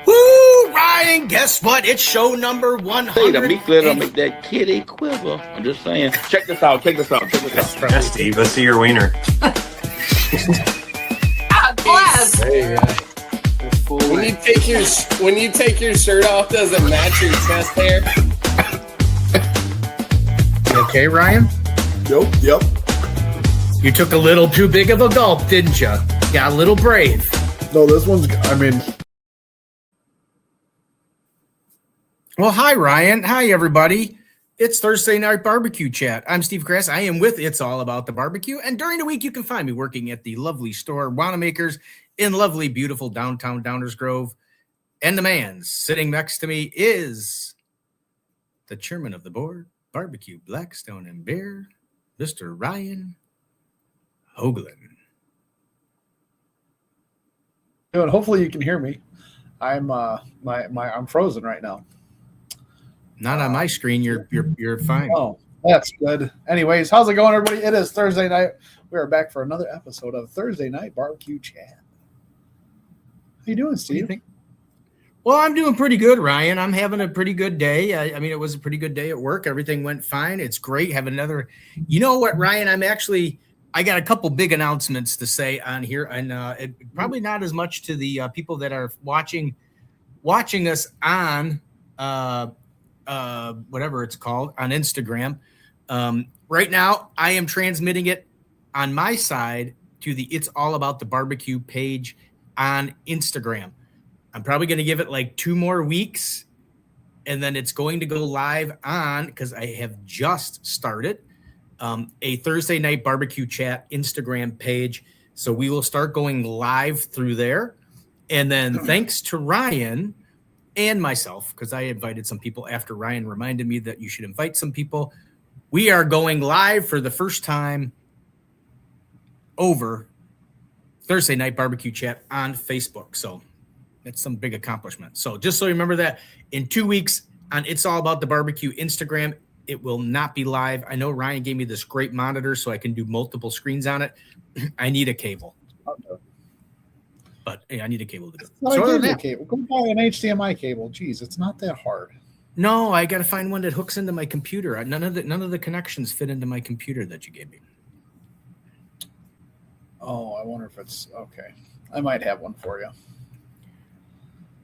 Woo, Ryan, guess what? It's show number 100. Hey, the meat glitter don't make that kitty quiver. I'm just saying. Check this out. Yeah, Steve, let's see your wiener. Bless. There you go. When you take your shirt off, does it match your chest hair? You okay, Ryan? Yep. You took a little too big of a gulp, didn't you? Got a little brave. No, this one's, Well, hi, Ryan. Hi, everybody. It's Thursday Night Barbecue Chat. I'm Steve Grass. I am with It's All About the Barbecue. And during the week, you can find me working at the lovely store Wanamakers in lovely, beautiful downtown Downers Grove. And the man sitting next to me is the chairman of the board, Barbecue, Blackstone, and Bear, Mr. Ryan Hoagland. Hopefully you can hear me. I'm I'm frozen right now. Not on my screen. You're fine. Oh, that's good. Anyways, how's it going, everybody? It is Thursday night. We are back for another episode of Thursday Night Barbecue Chat. How you doing, Steve? Well, I'm doing pretty good, Ryan. I'm having a pretty good day. I mean, it was a pretty good day at work. Everything went fine. It's great. Have another. You know what, Ryan? I got a couple big announcements to say on here, and it, probably not as much to the people that are watching us on whatever it's called on Instagram. Right now, I am transmitting it on my side to the It's All About the Barbecue page on Instagram. I'm probably going to give it like 2 more weeks, and then it's going to go live on, because I have just started a Thursday Night Barbecue Chat Instagram page. So we will start going live through there. And then thanks to Ryan and myself, because I invited some people after Ryan reminded me that you should invite some people, we are going live for the first time over Thursday Night Barbecue Chat on Facebook. So that's some big accomplishment. So just so you remember that, in 2 weeks on It's All About the Barbecue Instagram, it will not be live. I know Ryan gave me this great monitor so I can do multiple screens on it. I need a cable. But hey, I need a cable to do it. So cable. Go buy an HDMI cable. Jeez, it's not that hard. No, I got to find one that hooks into my computer. None of the connections fit into my computer that you gave me. Oh, I wonder if it's okay. I might have one for you.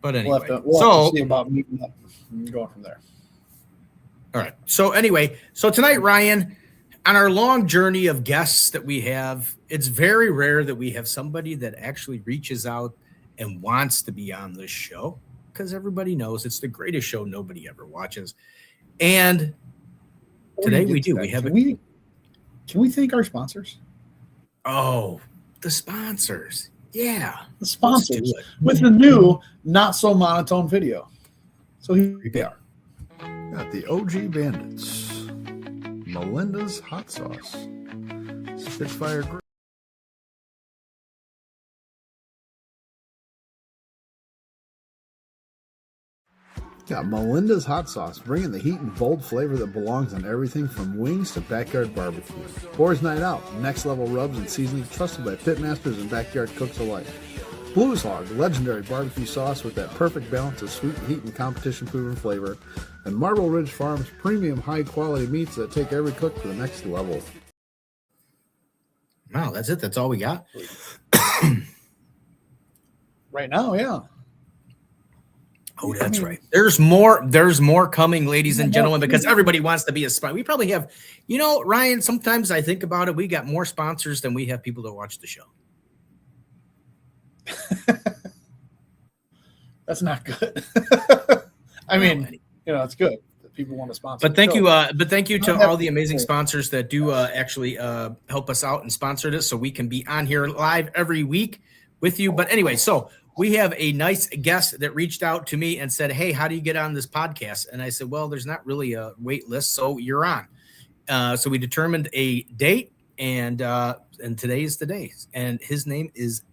But anyway, we'll have to see about meeting up and going from there. All right. So anyway, tonight, Ryan, on our long journey of guests that we have, it's very rare that we have somebody that actually reaches out and wants to be on this show, because everybody knows it's the greatest show nobody ever watches. And today we do. Can we thank our sponsors? Oh, the sponsors. Yeah. The sponsors with the new Not So Monotone video. So here they are. Got the OG Bandits, Melinda's Hot Sauce, Spitfire Grill. Got Melinda's Hot Sauce, bringing the heat and bold flavor that belongs on everything from wings to backyard barbecue. Boys Night Out, next level rubs and seasoning trusted by pitmasters and backyard cooks alike. Blues Hog, legendary barbecue sauce with that perfect balance of sweet heat and competition-proven flavor. And Marble Ridge Farms, premium high-quality meats that take every cook to the next level. Wow, that's it. That's all we got. Right now, yeah. Oh, that's right. There's more coming, ladies and gentlemen, because everybody wants to be a sponsor. We probably have, Ryan, sometimes I think about it, we got more sponsors than we have people that watch the show. That's not good. I mean, it's good that people want to sponsor. But thank you to all the amazing sponsors that do actually help us out and sponsor this, so we can be on here live every week with you. But anyway, so we have a nice guest that reached out to me and said, "Hey, how do you get on this podcast?" And I said, "Well, there's not really a wait list, so you're on." So we determined a date, and today is the day. And his name is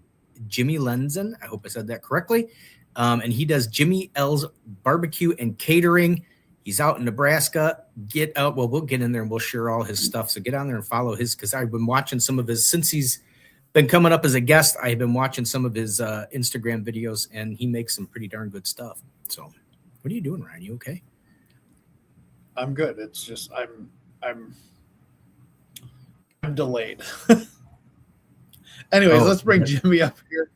Jimmy Lenzen. I hope I said that correctly. And he does Jimmy L's Barbecue and Catering. He's out in Nebraska. Get out. Well, we'll get in there and we'll share all his stuff. So get on there and follow his, because I've been watching some of his since he's been coming up as a guest. I've been watching some of his Instagram videos, and he makes some pretty darn good stuff. So, what are you doing, Ryan? You okay? I'm good. It's just I'm delayed. Anyways, let's bring Jimmy up here.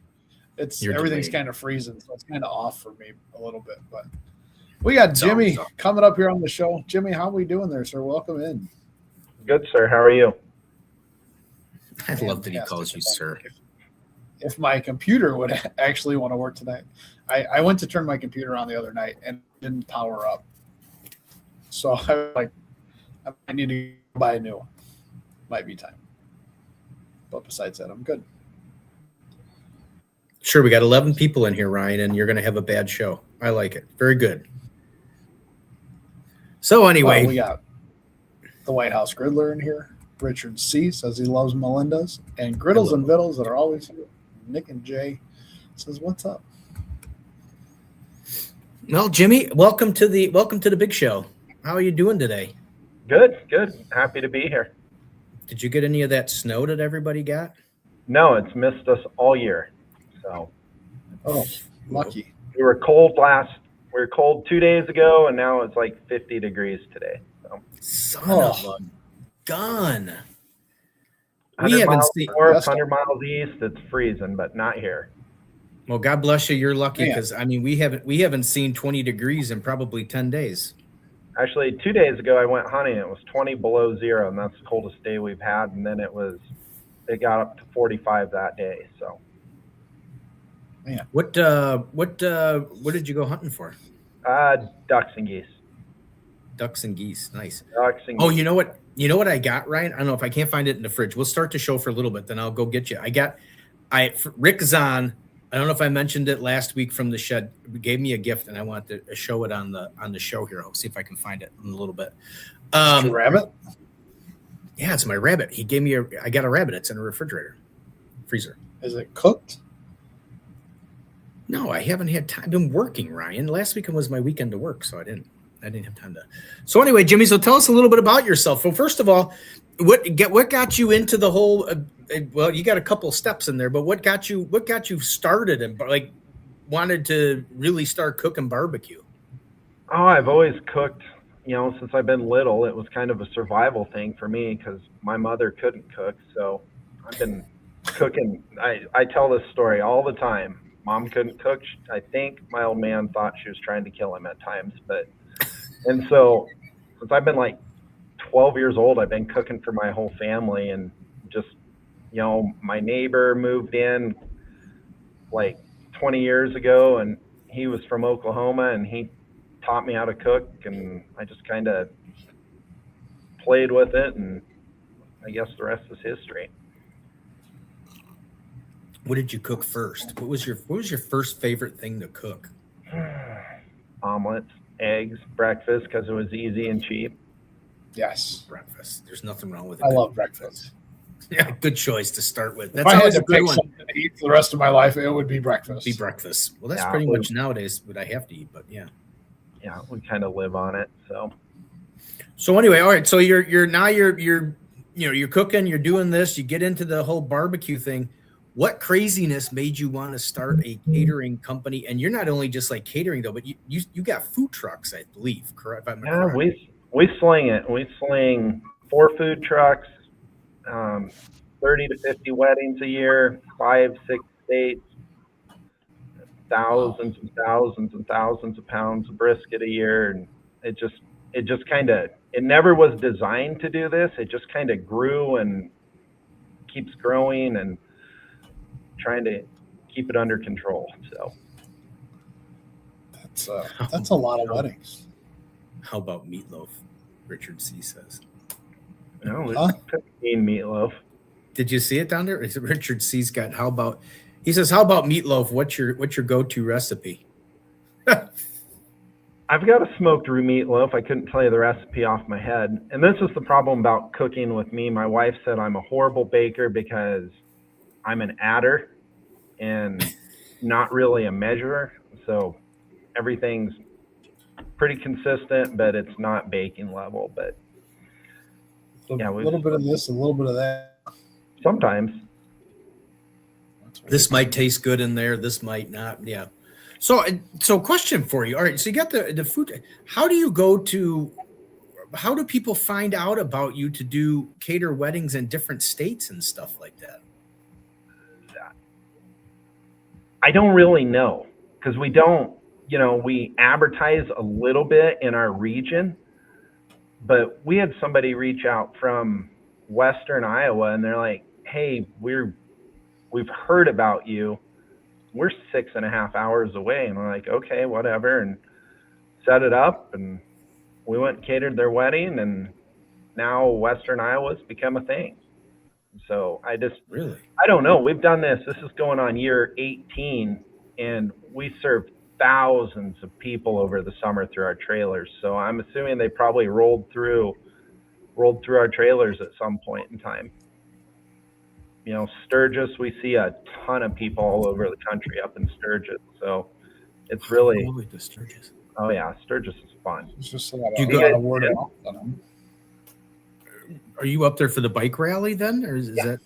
Everything's kind of freezing, so it's kind of off for me a little bit. But we got Jimmy coming up here on the show. Jimmy, how are we doing there, sir? Welcome in. Good, sir. How are you? I love that he calls you sir. If my computer would actually want to work tonight, I went to turn my computer on the other night and it didn't power up. So I was like, I need to buy a new one. Might be time. But besides that, I'm good. Sure, we got 11 people in here, Ryan, and you're going to have a bad show. I like it. Very good. So anyway, we got the White House Griddler in here. Richard C. says he loves Melinda's. And Griddles and Vittles that are always here. Nick and Jay says, what's up? Well, Jimmy, welcome to the big show. How are you doing today? Good. Happy to be here. Did you get any of that snow that everybody got? No, it's missed us all year. So, lucky. We were cold 2 days ago, and now it's like 50 degrees today. So. Son of a gun. 100 miles north, 100 miles east, it's freezing, but not here. Well, God bless you. You're lucky because I mean we haven't seen 20 degrees in probably 10 days. Actually, 2 days ago I went hunting. It was 20 below zero, and that's the coldest day we've had. And then it got up to 45 that day. So. Man. What did you go hunting for? Ducks and geese. Ducks and geese, nice. Ducks and geese. Oh, you know what I got, Ryan? I don't know if I can't find it in the fridge. We'll start the show for a little bit, then I'll go get you. Rick Zahn. I don't know if I mentioned it last week from the shed. Gave me a gift, and I want to show it on the show here. I'll see if I can find it in a little bit. Rabbit? Yeah, it's my rabbit. He gave me I got a rabbit. It's in a freezer. Is it cooked? No, I haven't had time. I've been working, Ryan. Last weekend was my weekend to work, so I didn't have time to. So anyway, Jimmy, so tell us a little bit about yourself. Well, first of all, what got you into the whole? Well, you got a couple steps in there, but what got you started and like wanted to really start cooking barbecue? Oh, I've always cooked. Since I've been little, it was kind of a survival thing for me because my mother couldn't cook, so I've been cooking. I tell this story all the time. Mom couldn't cook. I think my old man thought she was trying to kill him at times. And so since I've been like 12 years old, I've been cooking for my whole family. And just, my neighbor moved in like 20 years ago, and he was from Oklahoma, and he taught me how to cook. And I just kind of played with it. And I guess the rest is history. What did you cook first? What was your first favorite thing to cook? Omelets, eggs, breakfast, because it was easy and cheap. Yes. Breakfast. There's nothing wrong with it. I love breakfast. Yeah, good choice to start with. If I had to pick something to eat for the rest of my life, it would be breakfast. Well, that's pretty much nowadays what I have to eat, but yeah. Yeah, we kind of live on it. So anyway, all right. So you're cooking, you're doing this, you get into the whole barbecue thing. What craziness made you want to start a catering company? And you're not only just like catering though, but you got food trucks, I believe. Correct? Yeah, we sling it. We sling 4 food trucks, 30 to 50 weddings a year, 5, 6 states, thousands and thousands and thousands of pounds of brisket a year, and it just kind of, it never was designed to do this. It just kind of grew and keeps growing and trying to keep it under control. So that's a lot of weddings. How about meatloaf? Richard C says. No, it's mean meatloaf. Did you see it down there? Richard C's got he says, how about meatloaf? What's your go-to recipe? I've got a smoked roux meatloaf. I couldn't tell you the recipe off my head. And this is the problem about cooking with me. My wife said I'm a horrible baker because I'm an adder and not really a measurer. So everything's pretty consistent, but it's not baking level. But a little bit of this, a little bit of that. Sometimes. This might taste good in there. This might not. Yeah. So question for you. All right. So you got the food. How do people find out about you to do cater weddings in different states and stuff like that? I don't really know, because we don't, we advertise a little bit in our region, but we had somebody reach out from Western Iowa and they're like, hey, we've heard about you. We're 6.5 hours away. And we're like, okay, whatever. And set it up, and we went and catered their wedding, and now Western Iowa's become a thing. So I don't know. We've done this. This is going on year 18, and we served thousands of people over the summer through our trailers. So I'm assuming they probably rolled through our trailers at some point in time. Sturgis, we see a ton of people all over the country up in Sturgis. So it's really, the Sturgis. Oh yeah, Sturgis is fun. It's just a lot of word of mouth on them. Are you up there for the bike rally then, or is that?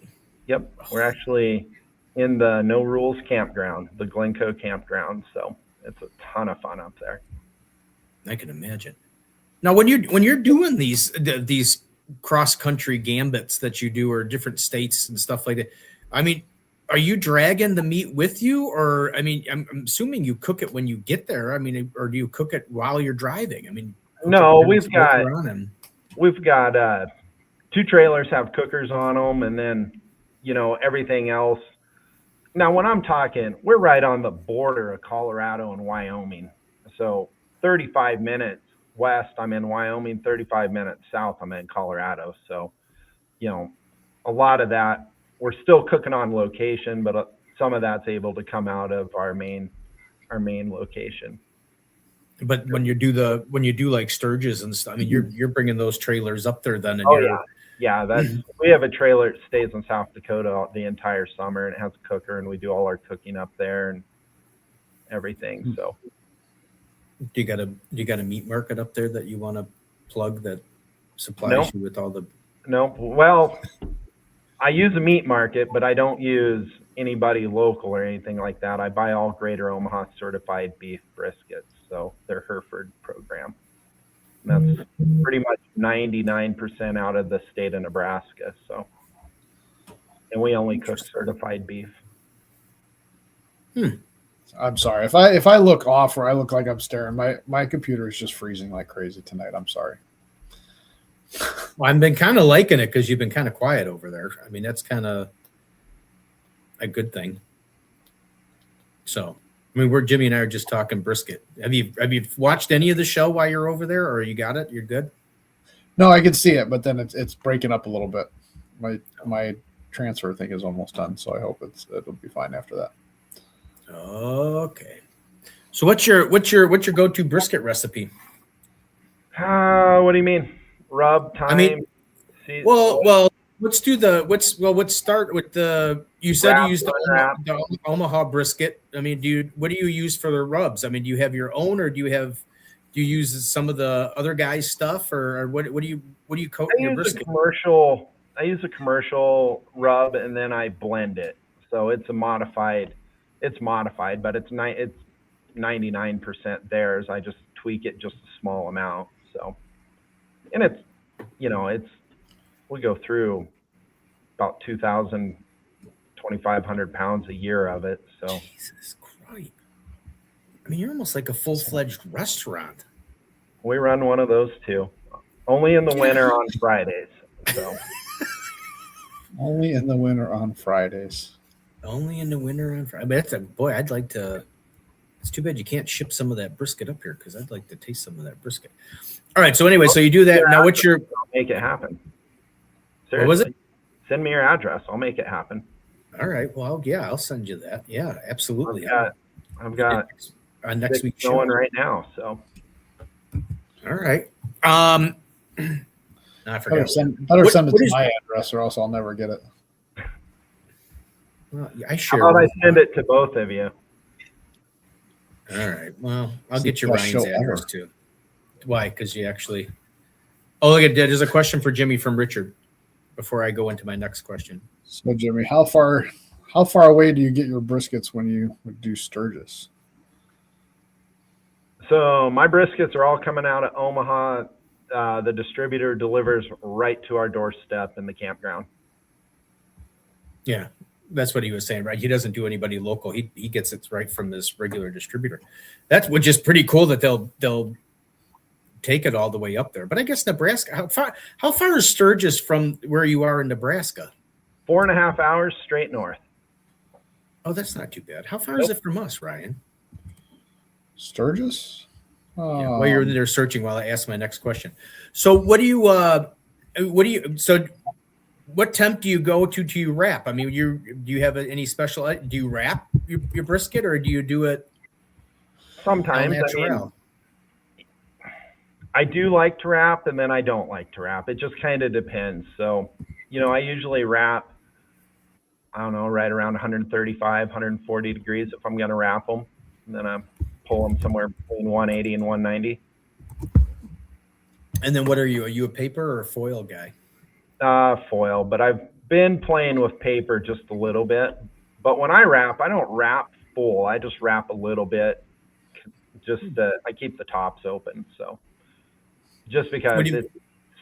Yep, we're actually in the No Rules campground, the Glencoe campground. So it's a ton of fun up there. I can imagine. Now, when you're doing these cross country gambits that you do, or different states and stuff like that, I mean, are you dragging the meat with you, or I'm assuming you cook it when you get there. I mean, or do you cook it while you're driving? I mean, no, we've got 2 trailers have cookers on them, and then everything else. Now, when I'm talking, we're right on the border of Colorado and Wyoming. So 35 minutes west, I'm in Wyoming. 35 minutes south, I'm in Colorado. So, a lot of that, we're still cooking on location, but some of that's able to come out of our main location. But when you do like Sturgis and stuff, I mean, you're bringing those trailers up there then. And yeah. We have a trailer that stays in South Dakota the entire summer, and it has a cooker, and we do all our cooking up there and everything. So, do you got a meat market up there that you want to plug that supplies you with all the? No, well, I use a meat market, but I don't use anybody local or anything like that. I buy all Greater Omaha certified beef briskets, so they're Hereford program. And that's pretty much 99% out of the state of Nebraska. So, and we only cook certified beef. I'm sorry if I look off or I look like I'm staring. My computer is just freezing like crazy tonight. I'm sorry. Well, I've been kind of liking it because you've been kind of quiet over there. I mean, that's kind of a good thing. So, I mean, Jimmy and I are just talking brisket. Have you watched any of the show while you're over there, or you got it? You're good? No, I can see it, but then it's breaking up a little bit. My transfer thing is almost done, so I hope it'll be fine after that. Okay. So what's your go-to brisket recipe? What do you mean? Rub time? I mean, well, let's start with the. You said you used the Omaha brisket. I mean, what do you use for the rubs? I mean, do you have your own, or do you use some of the other guys' stuff, or what do you coat your brisket? I use a commercial rub, and then I blend it. So it's modified, but it's 99% theirs. I just tweak it just a small amount. So, and it's we go through about 2,500 pounds a year of it. So Jesus Christ. I mean, you're almost like a full-fledged restaurant. We run one of those too. Only in the winter on Fridays. So only in the winter on Fridays. Only in the winter on Friday. I mean, I'd like to. It's too bad you can't ship some of that brisket up here, because I'd like to taste some of that brisket. All right. So anyway, so you do that. Now, what's your? I'll make it happen. Seriously. What was it? Send me your address. I'll make it happen. All right. Well, yeah, I'll send you that. Yeah, absolutely. I've got next week's show going right now. So. All right. I forgot. Better send it to my address, or else I'll never get it. Well, I share. How about I send it to both of you? All right. Well, I'll get you Ryan's address too. Why? Because you actually. Oh, look at that. There's a question for Jimmy from Richard before I go into my next question. So, Jimmy, how far How far away do you get your briskets when you would do Sturgis? So my briskets are all coming out of Omaha. The distributor delivers right to our doorstep in the campground. Yeah, that's what he was saying, right? He doesn't do anybody local. He gets it right from this regular distributor. That's which is pretty cool that they'll take it all the way up there. But I guess Nebraska, how far is Sturgis from where you are in Nebraska? 4.5 hours straight north. Oh, that's not too bad. How far is it from us, Ryan? Sturgis? Yeah, while you're there searching, while I ask my next question. So what temp do you go to you wrap? I mean, do you have any special, do you wrap your brisket, or do you do it sometimes? I do like to wrap, and then I don't like to wrap. It just kind of depends. So, I usually wrap, I don't know, right around 135, 140 degrees if I'm going to wrap them. And then I pull them somewhere between 180 and 190. And then what are you? Are you a paper or a foil guy? Foil, but I've been playing with paper just a little bit. But when I wrap, I don't wrap full. I just wrap a little bit. I keep the tops open. So just because it's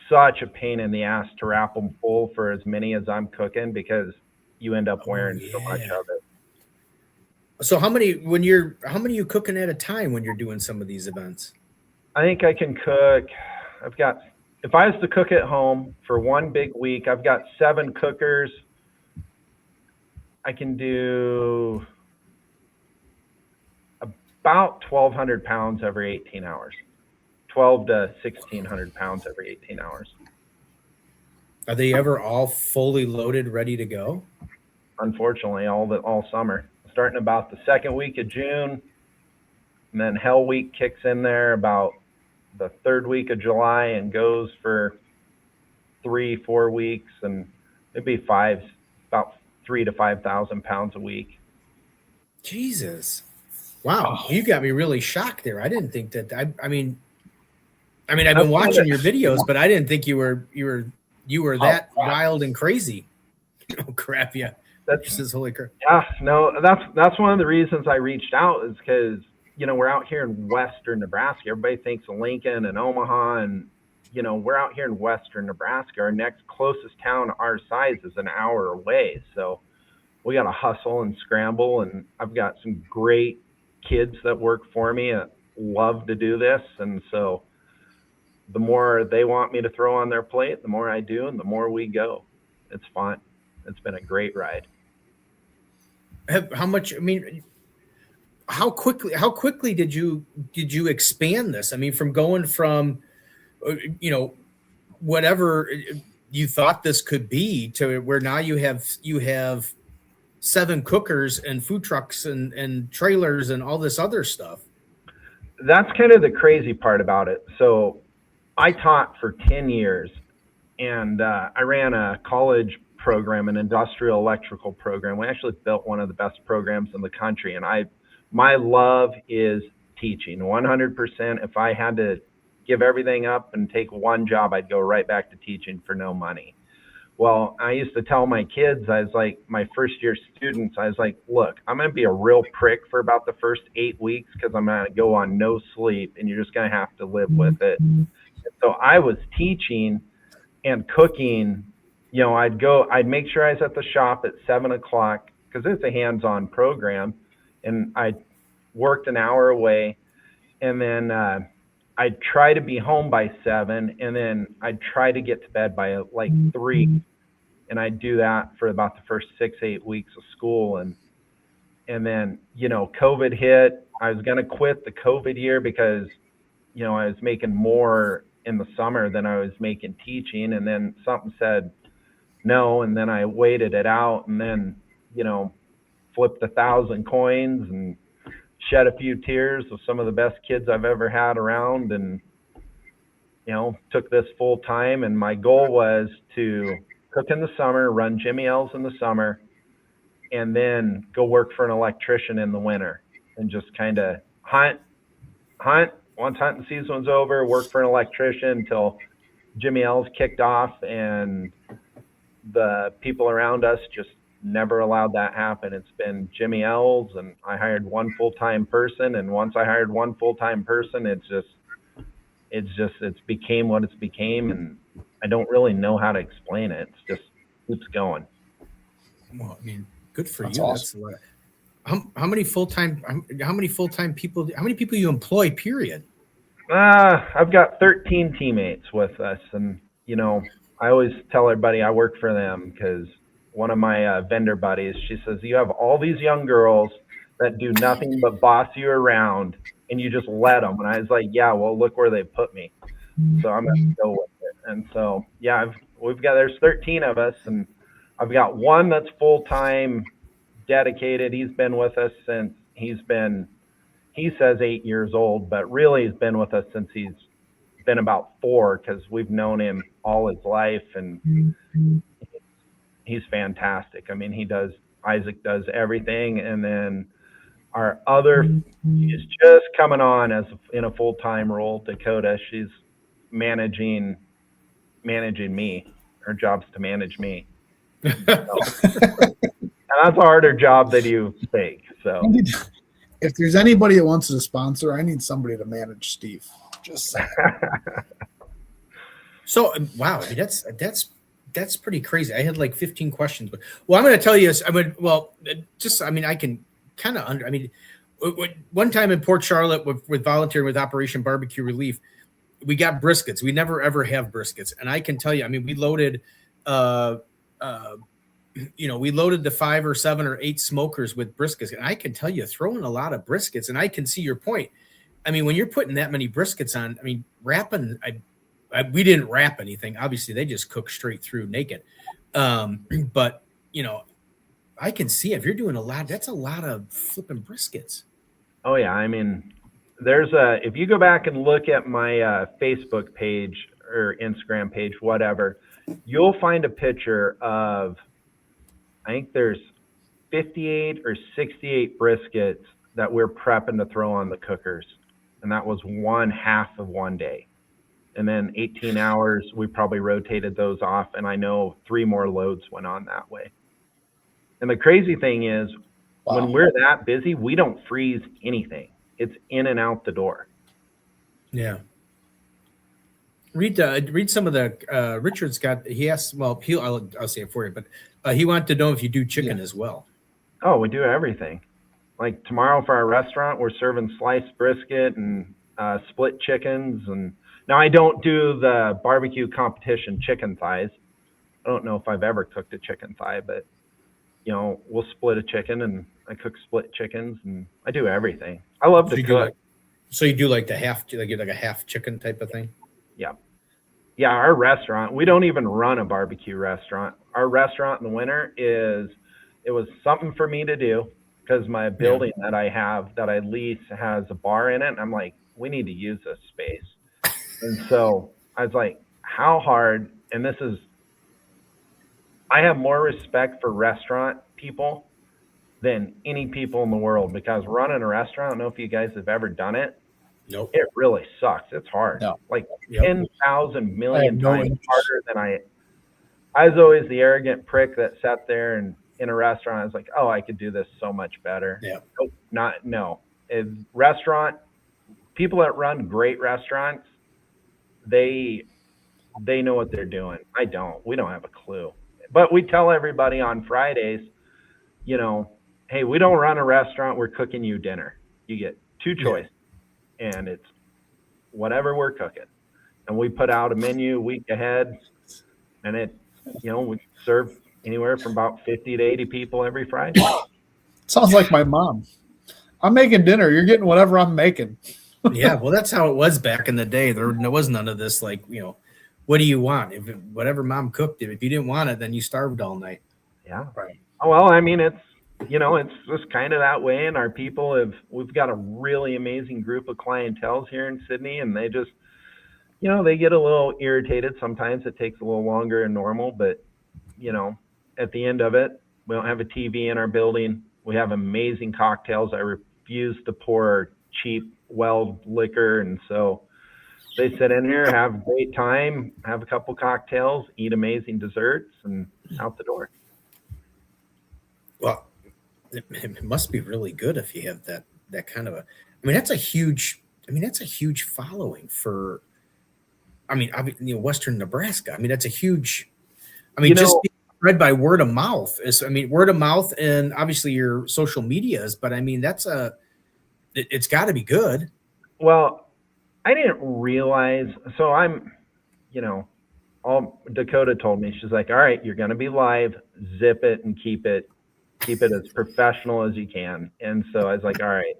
such a pain in the ass to wrap them full for as many as I'm cooking, because you end up wearing so much of it. So how many are you cooking at a time when you're doing some of these events? I think I can cook. If I was to cook at home for one big week, I've got 7 cookers. I can do about 1,200 pounds every 18 hours. 12 to 1,600 pounds every 18 hours. Are they ever all fully loaded, ready to go? Unfortunately, all summer. Starting about the second week of June, and then Hell Week kicks in there about the third week of July and goes for 3-4 weeks, and it'd be about 3,000 to 5,000 pounds a week. Jesus, wow, you got me really shocked there. I didn't think that. I mean, I've been watching your videos, but I didn't think you were that wild and crazy. Oh crap! Yeah, that's just holy crap. Yeah, no, that's one of the reasons I reached out, is because we're out here in western Nebraska. Everybody thinks of Lincoln and Omaha, and we're out here in western Nebraska. Our next closest town our size is an hour away, so we got to hustle and scramble. And I've got some great kids that work for me that love to do this, and so the more they want me to throw on their plate, the more I do, and the more we go. It's fun. It's been a great ride. How much? I mean, how quickly did you expand this? I mean, from going from whatever you thought this could be to where now you have 7 cookers and food trucks and trailers and all this other stuff. That's kind of the crazy part about it. So I taught for 10 years, and I ran a college program, an industrial electrical program. We actually built one of the best programs in the country, and my love is teaching 100%. If I had to give everything up and take one job, I'd go right back to teaching for no money. Well, I used to tell my kids, I was like, my first year students, I was like, look, I'm going to be a real prick for about the first 8 weeks, because I'm going to go on no sleep, and you're just going to have to live with it. So I was teaching and cooking. I'd make sure I was at the shop at 7 o'clock, because it's a hands-on program, and I worked an hour away, and then I'd try to be home by 7, and then I'd try to get to bed by like 3, and I'd do that for about the first 6-8 weeks of school, and then COVID hit. I was gonna quit the COVID year because I was making more in the summer than I was making teaching, and then something said no, and then I waited it out, and then flipped 1,000 coins and shed a few tears with some of the best kids I've ever had around, and took this full time. And my goal was to cook in the summer, run Jimmy L's in the summer, and then go work for an electrician in the winter, and just kind of hunt once hunting season was over, work for an electrician until Jimmy L's kicked off, and the people around us just never allowed that happen. It's been Jimmy L's, and I hired one full-time person. And once I hired one full-time person, it's became what it's became. And I don't really know how to explain it. It's just keeps going. Well, I mean, good for That's you. awesome. That's a lot. How many full-time people, how many people you employ, period? I've got 13 teammates with us. And, I always tell everybody I work for them because one of my vendor buddies, she says, you have all these young girls that do nothing but boss you around and you just let them. And I was like, yeah, well, look where they put me. So I'm going to go with it. And so, yeah, there's 13 of us, and I've got one that's full-time dedicated. He's been with us since he says 8 years old, but really he's been with us since he's been about 4, because we've known him all his life, and he's fantastic. I mean, Isaac does everything. And then our other, she's just coming on in a full-time role, Dakota. She's managing me. Her job's to manage me. So, and that's a harder job than you think. So If there's anybody that wants to sponsor, I need somebody to manage Steve. Just saying. So, wow, I mean, that's pretty crazy. I had like 15 questions, but I'm going to tell you this. I can kind of one time in Port Charlotte with volunteering with Operation Barbecue Relief, we got briskets. We never ever have briskets. And I can tell you, I mean, we loaded, we loaded the 5 or 7 or 8 smokers with briskets. And I can tell you, throwing a lot of briskets, and I can see your point. I mean, when you're putting that many briskets on, I mean, wrapping, we didn't wrap anything. Obviously, they just cook straight through naked. But, I can see if you're doing a lot, that's a lot of flipping briskets. Oh, yeah. I mean, if you go back and look at my Facebook page or Instagram page, whatever, you'll find a picture of, I think there's 58 or 68 briskets that we're prepping to throw on the cookers. And that was one half of one day. And then 18 hours, we probably rotated those off. And I know 3 more loads went on that way. And the crazy thing is, when we're that busy, we don't freeze anything. It's in and out the door. Yeah. Read some of the Richard's got. He asked. Well, I'll say it for you, but he wanted to know if you do chicken as well. Oh, we do everything. Like tomorrow for our restaurant, we're serving sliced brisket and split chickens. And now I don't do the barbecue competition chicken thighs. I don't know if I've ever cooked a chicken thigh, but we'll split a chicken, and I cook split chickens, and I do everything. I love to cook. So you do like the half, like a half chicken type of thing? Yeah. Yeah, our restaurant, we don't even run a barbecue restaurant. Our restaurant in the winter it was something for me to do, because my building that I have, that I lease, has a bar in it. And I'm like, we need to use this space. And so I was like, how hard, and I have more respect for restaurant people than any people in the world, because running a restaurant, I don't know if you guys have ever done it. Nope. It really sucks. It's hard. No. Like 10,000 million times interest. harder than I was always the arrogant prick that sat there and in a restaurant, I was like, oh, I could do this so much better. Yeah. No. Restaurant people that run great restaurants, they know what they're doing. I don't. We don't have a clue. But we tell everybody on Fridays, hey, we don't run a restaurant. We're cooking you dinner. You get 2 choices, and it's whatever we're cooking. And we put out a menu a week ahead, and we serve anywhere from about 50 to 80 people every Friday. Sounds like my mom. I'm making dinner. You're getting whatever I'm making. Yeah, well, that's how it was back in the day. There was none of this, like, what do you want? Whatever mom cooked, if you didn't want it, then you starved all night. Yeah. Right. Oh, well, I mean, it's just kind of that way. And our people we've got a really amazing group of clientels here in Sydney, and they just, they get a little irritated. Sometimes it takes a little longer than normal, but, at the end of it, we don't have a TV in our building. We have amazing cocktails. I refuse to pour cheap well liquor. And so they sit in here, have a great time, have a couple cocktails, eat amazing desserts, and out the door. it must be really good if you have that kind of a. I mean, that's a huge. I mean, that's a huge following for. I mean, Western Nebraska. I mean, that's a huge. I mean, just being spread by word of mouth is. I mean, word of mouth and obviously your social medias, but I mean, that's a. It's got to be good. Well, I didn't realize. So I'm, all Dakota told me. She's like, "All right, you're going to be live. Zip it and keep it as professional as you can." And so I was like, "All right."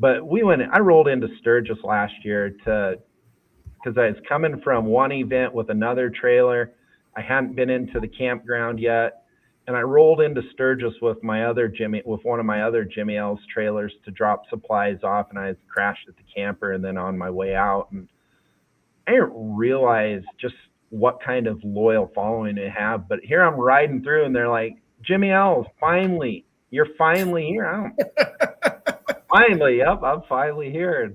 But I rolled into Sturgis last year because I was coming from one event with another trailer. I hadn't been into the campground yet. And I rolled into Sturgis with one of my other Jimmy L's trailers to drop supplies off. And I crashed at the camper and then on my way out. And I didn't realize just what kind of loyal following they have. But here I'm riding through and they're like, "Jimmy L's, finally, you're finally here." Finally, yep, I'm finally here. And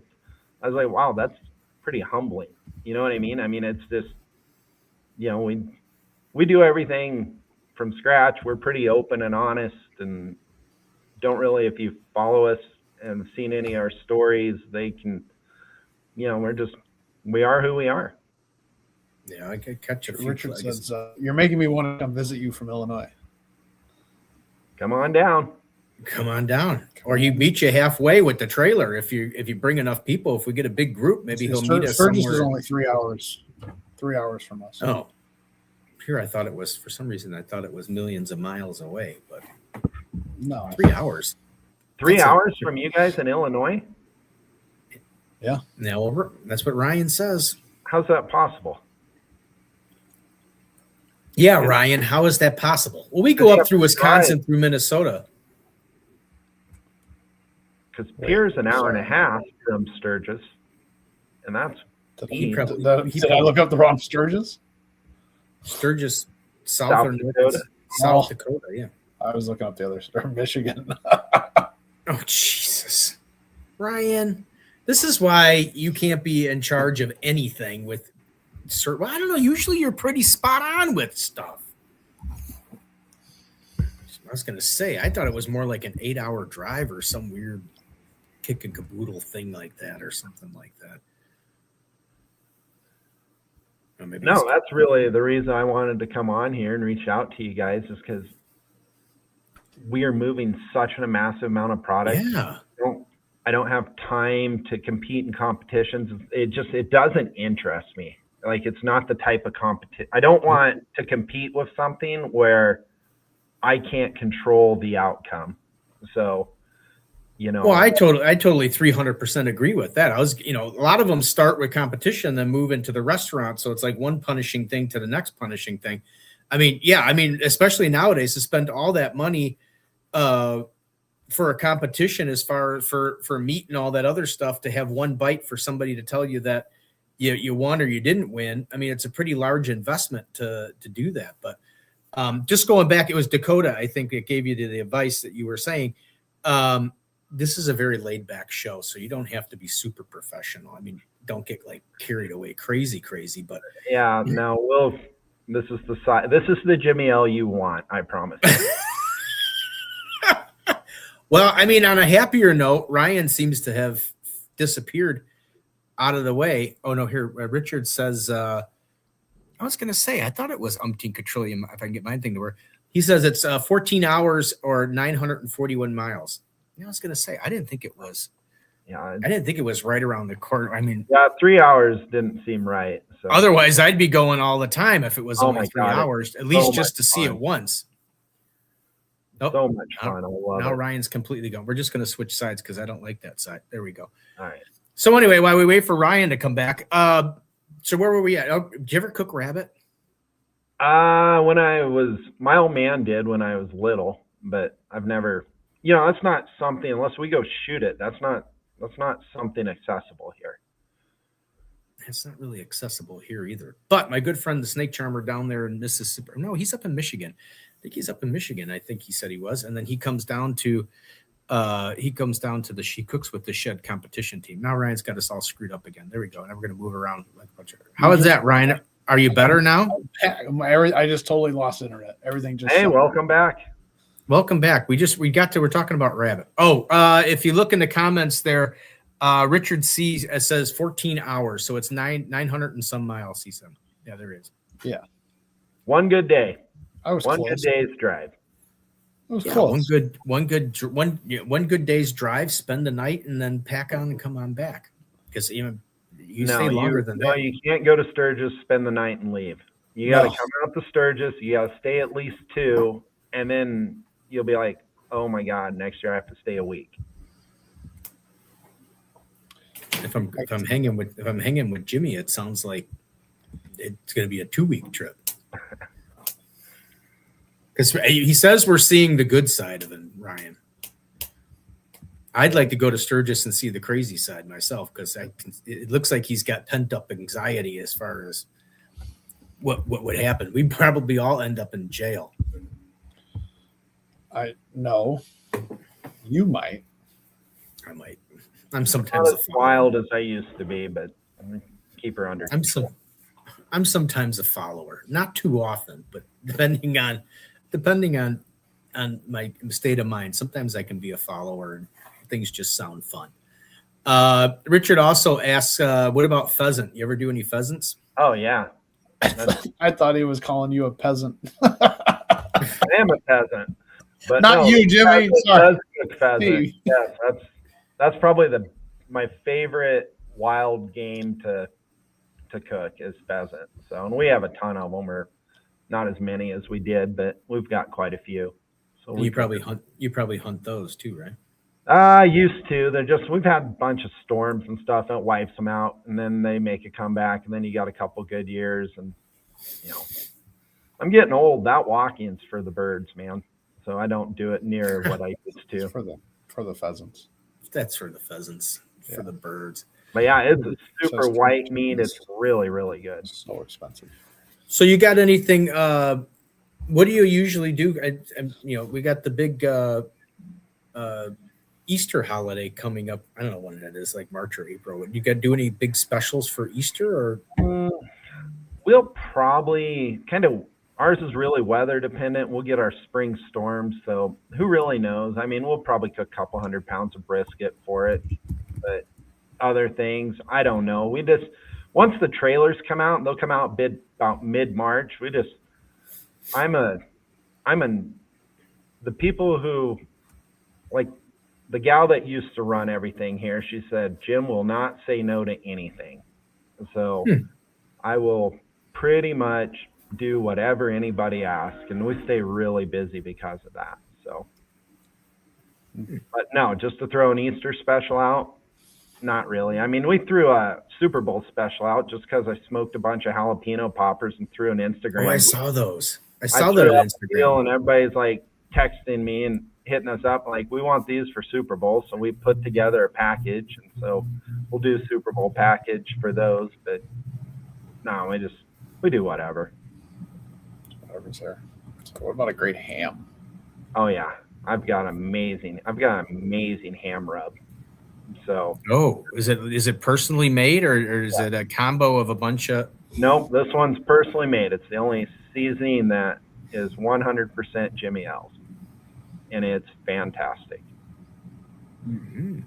I was like, wow, that's pretty humbling. You know what I mean? I mean, it's just, we do everything from scratch. We're pretty open and honest and don't really, if you follow us and seen any of our stories, they can, we are who we are. Yeah, I could catch a few. Richard says, "You're making me want to come visit you from Illinois." Come on down. Come on down, or he meet you halfway with the trailer. If you bring enough people, if we get a big group, maybe he'll meet us Sturgis somewhere. is only 3 hours. 3 hours from us. Oh, here I thought it was. For some reason, I thought it was millions of miles away, but no, 3 hours. 3 hours from you guys in Illinois? Yeah. Now that's what Ryan says. How's that possible? Yeah, Ryan, how is that possible? Well, we go up through Wisconsin, through Minnesota. Because Pierre's an hour and a half from Sturgis, and that's did I look up the wrong Sturgis? Sturgis, South Dakota, yeah. I was looking up the other Michigan. Oh, Jesus. Ryan, this is why you can't be in charge of anything with well, I don't know. Usually you're pretty spot on with stuff. I was going to say, I thought it was more like an 8-hour drive or some weird kick and caboodle thing like that or something like that. No, that's really the reason I wanted to come on here and reach out to you guys is because we are moving such a massive amount of product. Yeah. I don't have time to compete in competitions. It doesn't interest me. Like, it's not the type of competition. I don't want to compete with something where I can't control the outcome. So, Well, I totally 300% agree with that. I was, a lot of them start with competition, then move into the restaurant. So it's like one punishing thing to the next punishing thing. I mean, yeah, especially nowadays to spend all that money for a competition as far for meat and all that other stuff, to have one bite for somebody to tell you that you won or you didn't win. I mean, it's a pretty large investment to do that. But just going back, it was Dakota, I think, that gave you the advice that you were saying. This is a very laid back show, so you don't have to be super professional. I mean, don't get like carried away crazy, but yeah, no, this is the Jimmy L you want, I promise. Well, I mean, on a happier note, Ryan seems to have disappeared out of the way. Oh no, here Richard says, I was going to say, I thought it was umpteen quadrillion, if I can get my thing to work. He says it's 14 hours or 941 miles. I was going to say, I didn't think it was. Yeah, I didn't think it was right around the corner. I mean, yeah, 3 hours didn't seem right. So otherwise, I'd be going all the time if it was only 3 hours, at least just to see it once. Oh, so much fun. Now Ryan's completely gone. We're just going to switch sides because I don't like that side. There we go. All right. So anyway, while we wait for Ryan to come back, so where were we at? Oh, did you ever cook rabbit? My old man did when I was little, but I've never. That's not something, unless we go shoot it. That's not something accessible here. It's not really accessible here either. But my good friend, the snake charmer down there in Mississippi. No, he's up in Michigan. I think he's up in Michigan. I think he said he was. And then he comes down to the She Cooks with the Shed competition team. Now Ryan's got us all screwed up again. There we go. Now we're going to move around like a bunch of. How is that, Ryan? Are you better now? I just totally lost internet. Everything just. Hey, welcome back. Welcome back. We're talking about rabbit. Oh, if you look in the comments there, Richard C says 14 hours, so it's 900 and some miles. He said, yeah, there is. Yeah, One good day. I was One close. good day's drive. It was Yeah, close. one good day's drive. Spend the night and then pack on and come on back. Because you stay longer than that. No, you can't go to Sturgis, spend the night, and leave. You got to come out to Sturgis. You got to stay at least 2, and then you'll be like, oh my God, next year I have to stay a week. If I'm hanging with Jimmy, it sounds like it's going to be a 2-week trip. Because he says we're seeing the good side of it, Ryan. I'd like to go to Sturgis and see the crazy side myself, because it looks like he's got pent up anxiety as far as what would happen. We'd probably all end up in jail. No, you might. I might. I'm sometimes Not as wild as I used to be, but keep her under. I'm sometimes a follower, not too often, but depending on my state of mind, sometimes I can be a follower and things just sound fun. Richard also asks, what about pheasant? You ever do any pheasants? Oh yeah. I thought he was calling you a peasant. I am a peasant, but Not you, Jimmy. Sorry. Pheasant. Yes, that's probably my favorite wild game to cook is pheasant. So, and we have a ton of them. Or not as many as we did, but we've got quite a few. So You probably hunt those too, right? Used to. We've had a bunch of storms and stuff, and it wipes them out, and then they make a comeback, and then you got a couple good years, and I'm getting old. That walking's for the birds, man. So I don't do it near what I used to. For the pheasants. That's for the pheasants, for the birds. But yeah, it's a super white meat. It's really, really good. So expensive. So you got anything? What do you usually do? We got the big Easter holiday coming up. I don't know when that is, like March or April. You got to do any big specials for Easter, or? We'll probably ours is really weather dependent. We'll get our spring storms. So who really knows? I mean, we'll probably cook a couple 100 pounds of brisket for it, but other things, I don't know. Once the trailers come out, they'll come out about mid-March. The people who, like the gal that used to run everything here, she said, Jim will not say no to anything. So I will pretty much do whatever anybody asks, and we stay really busy because of that. So, but no, just to throw an Easter special out, not really. I mean, we threw a Super Bowl special out just because I smoked a bunch of jalapeno poppers and threw an Instagram. Oh, I saw those. I saw that on Instagram. And everybody's like texting me and hitting us up like, we want these for Super Bowl. So we put together a package, and so we'll do a Super Bowl package for those. But no, we do whatever. Whatever's there. So what about a great ham? Oh yeah, I've got amazing ham rub. So is it personally made, or is it a combo of a bunch of? Nope, this one's personally made. It's the only seasoning that is 100% Jimmy L's, and it's fantastic. Mm-hmm.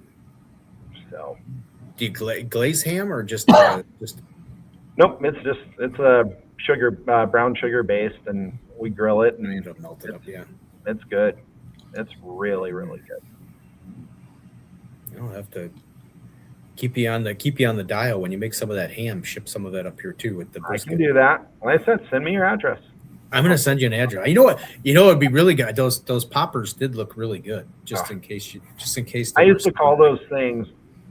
So, do you glaze ham or just? Nope, it's a sugar, brown sugar based, and we grill it and melt it up. Yeah, it's good. It's really, really good. I'll have to keep you on the dial when you make some of that ham. Ship some of that up here too with the brisket. I can do that. Like I said, send me your address. I'm gonna send you an address. You know what? It'd be really good. Those poppers did look really good. Just in case. I used to call those things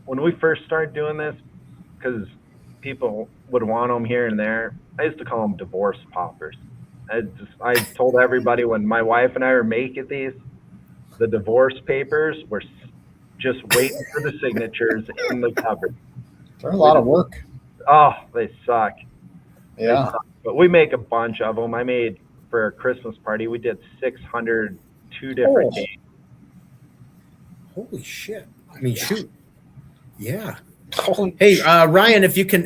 when we first started doing this, because people would want them here and there. I used to call them divorce poppers. I told everybody when my wife and I were making these, the divorce papers were just waiting for the signatures in the cupboard. They're a lot of work. Oh, they suck. Yeah. But we make a bunch of them. I made for a Christmas party, we did 600, 2 different days. Holy shit. I mean, shoot. Yeah. Hey, Ryan, if you can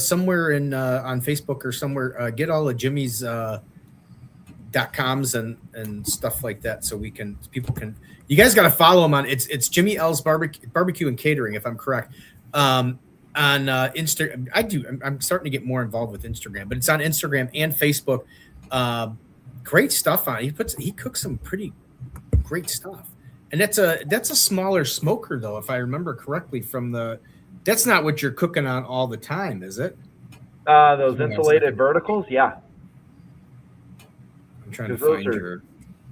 somewhere in on Facebook or somewhere, get all of Jimmy's .coms and stuff like that, so people can. You guys got to follow him on. It's Jimmy L's barbecue and catering, if I'm correct. On Instagram, I'm starting to get more involved with Instagram, but it's on Instagram and Facebook. Great stuff on it. He cooks some pretty great stuff, and that's a smaller smoker though, if I remember correctly. That's not what you're cooking on all the time, is it? Those insulated verticals, yeah. I'm trying to find your.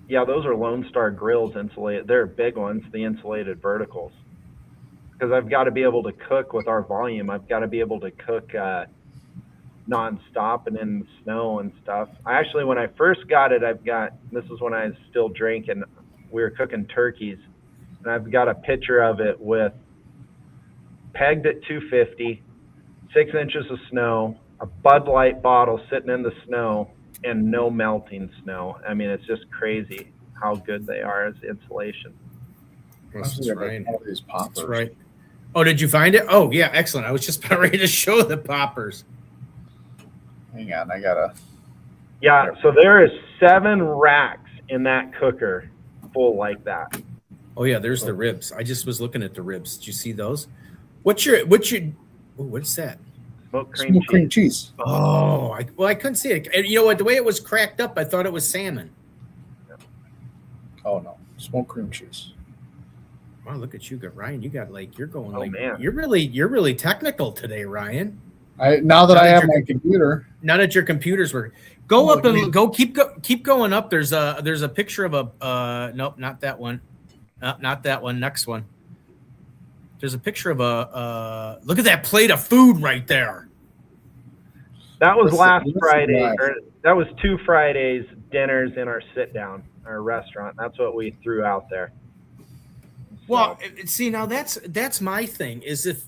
Yeah, those are Lone Star Grills insulated. They're big ones, the insulated verticals. Because I've got to be able to cook with our volume. I've got to be able to cook nonstop and in the snow and stuff. When I first got it, this is when I was still drinking. We were cooking turkeys, and I've got a picture of it with pegged at 250, 6 inches of snow, a Bud Light bottle sitting in the snow, and no melting snow. I mean, it's just crazy how good they are as insulation. That's right. That's right. Oh, did you find it? Oh, yeah, excellent. I was just about ready to show the poppers. Hang on, I gotta. Yeah, so there is 7 racks in that cooker full like that. Oh yeah, there's the ribs. I just was looking at the ribs. Did you see those? What's that? Smoked cream cheese. Oh, I couldn't see it. And you know what? The way it was cracked up, I thought it was salmon. Oh no, smoked cream cheese. Wow, look at you, Ryan. You're going man. You're really technical today, Ryan. Now that I have my computer. Now that your computer's working, keep going up. There's a picture of a nope, not that one. Not that one. Next one. There's a picture of look at that plate of food right there. That was last Friday, or that was 2 Fridays dinners in our sit down, our restaurant. That's what we threw out there. Well, see, now that's my thing is if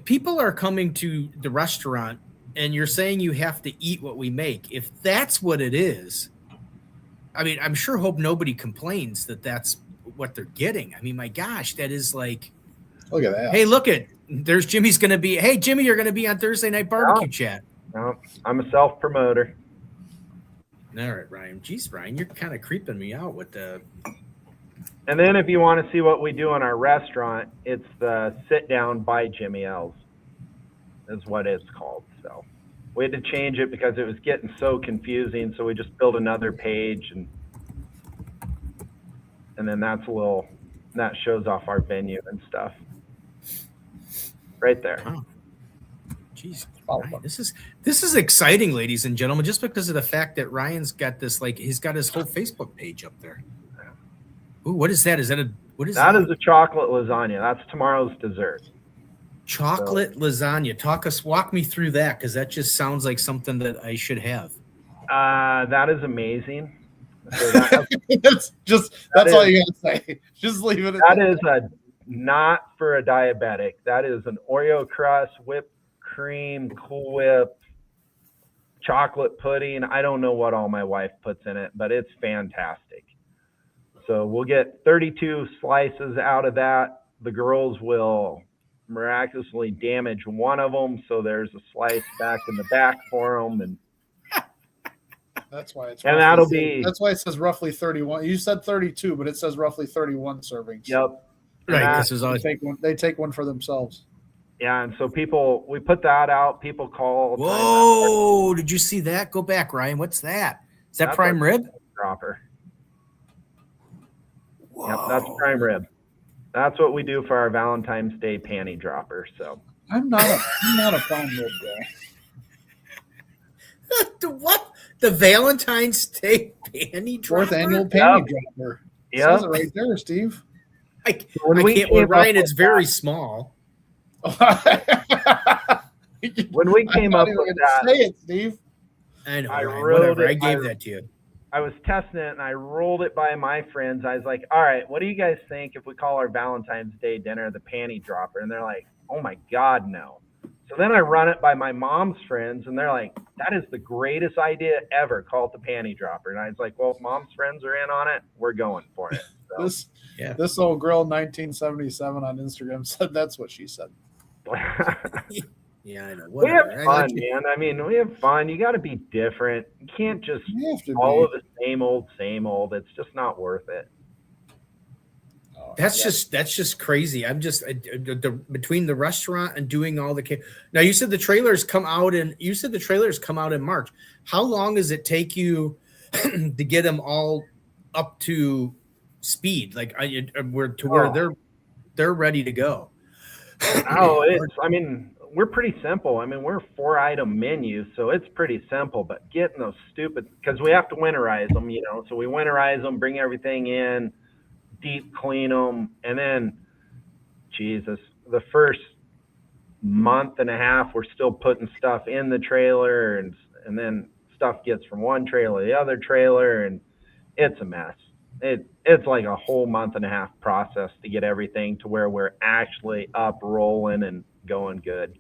people are coming to the restaurant and you're saying you have to eat what we make, if that's what it is, I mean, I'm sure hope nobody complains that that's what they're getting. I mean, my gosh, that is like, look at that. Hey, there's Jimmy's going to be, hey, Jimmy, you're going to be on Thursday Night Barbecue Chat. No, I'm a self-promoter. All right, Ryan. Jeez, Ryan, you're kind of creeping me out with the... And then if you want to see what we do in our restaurant, it's the Sit Down by Jimmy L's is what it's called. So we had to change it because it was getting so confusing. So we just built another page and then that shows off our venue and stuff right there. Wow. Jeez, Ryan, this is exciting, ladies and gentlemen, just because of the fact that Ryan's got this, he's got his whole Facebook page up there. Ooh, what is that? What is that? That is a chocolate lasagna. That's tomorrow's dessert. Chocolate lasagna. Walk me through that, because that just sounds like something that I should have. That is amazing. So that's all you gotta say. Just leave it. That is not for a diabetic. That is an Oreo crust, whipped cream, Cool Whip, chocolate pudding. I don't know what all my wife puts in it, but it's fantastic. So we'll get 32 slices out of that. The girls will miraculously damage one of them, so there's a slice back in the back for them, and that's why it's. And that'll be. That's why it says roughly 31. You said 32, but it says roughly 31 servings. Yep. Right. This is always... They take one for themselves. Yeah, and so we put that out. People call. Whoa! Did you see that? Go back, Ryan. What's that? Is that prime rib? Dropper. Whoa. Yep, that's prime rib. That's what we do for our Valentine's Day panty dropper. So I'm not a prime rib guy. What? The Valentine's Day panty dropper? 4th annual panty dropper. Yeah, says it right there, Steve. Ryan, it's very small. When we came up with that, say it, Steve. I know. I gave that to you. I was testing it and I rolled it by my friends. I was like, all right, what do you guys think if we call our Valentine's Day dinner the panty dropper? And they're like, oh my God, no. So then I run it by my mom's friends and they're like, that is the greatest idea ever. Call it the panty dropper. And I was like, well, if mom's friends are in on it, we're going for it. So. This old girl 1977 on Instagram said that's what she said. Yeah, I know. We have Whatever. fun, man. I mean, we have fun. You got to be different. You can't just You have to follow be. the same old, same old. It's just not worth it. Oh, That's yeah. just crazy. I'm just between the restaurant and doing all the now. You said the trailers come out in March. How long does it take you to get them all up to speed? Like where Oh, they're ready to go. oh, I mean, we're pretty simple. I mean, we're a 4-item menu, so it's pretty simple. But getting those stupid, because we have to winterize them, so we winterize them, bring everything in, deep clean them, and then, Jesus, the first month and a half, we're still putting stuff in the trailer, and then stuff gets from one trailer to the other trailer, and it's a mess. It's like a whole month and a half process to get everything to where we're actually up, rolling, and going good.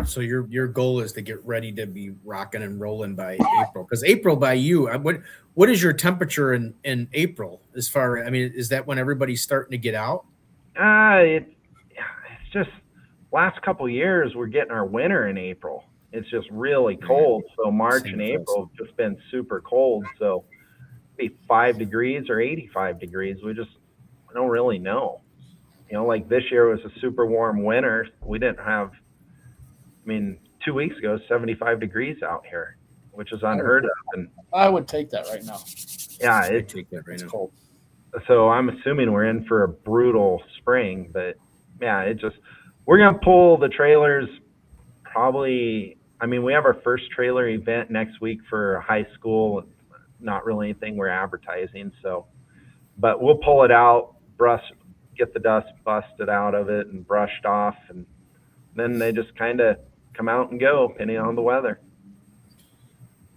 So your goal is to get ready to be rocking and rolling by April, because April by you, what is your temperature in April? As far, I mean, is that when everybody's starting to get out? It's just last couple years we're getting our winter in April. It's just really cold. So March Same and with us. April have just been super cold. So be 5 degrees or 85 degrees. We don't really know. Like this year was a super warm winter. We didn't have, I mean, 2 weeks ago, 75 degrees out here, which is unheard of. And I would take that right now. yeah, I it's take that right now. Cold. so I'm assuming we're in for a brutal spring, but yeah, we're going to pull the trailers probably. I mean, we have our first trailer event next week for high school. Not really anything we're advertising. So, but we'll pull it out, get the dust busted out of it and brushed off. And then they just kind of come out and go depending on the weather.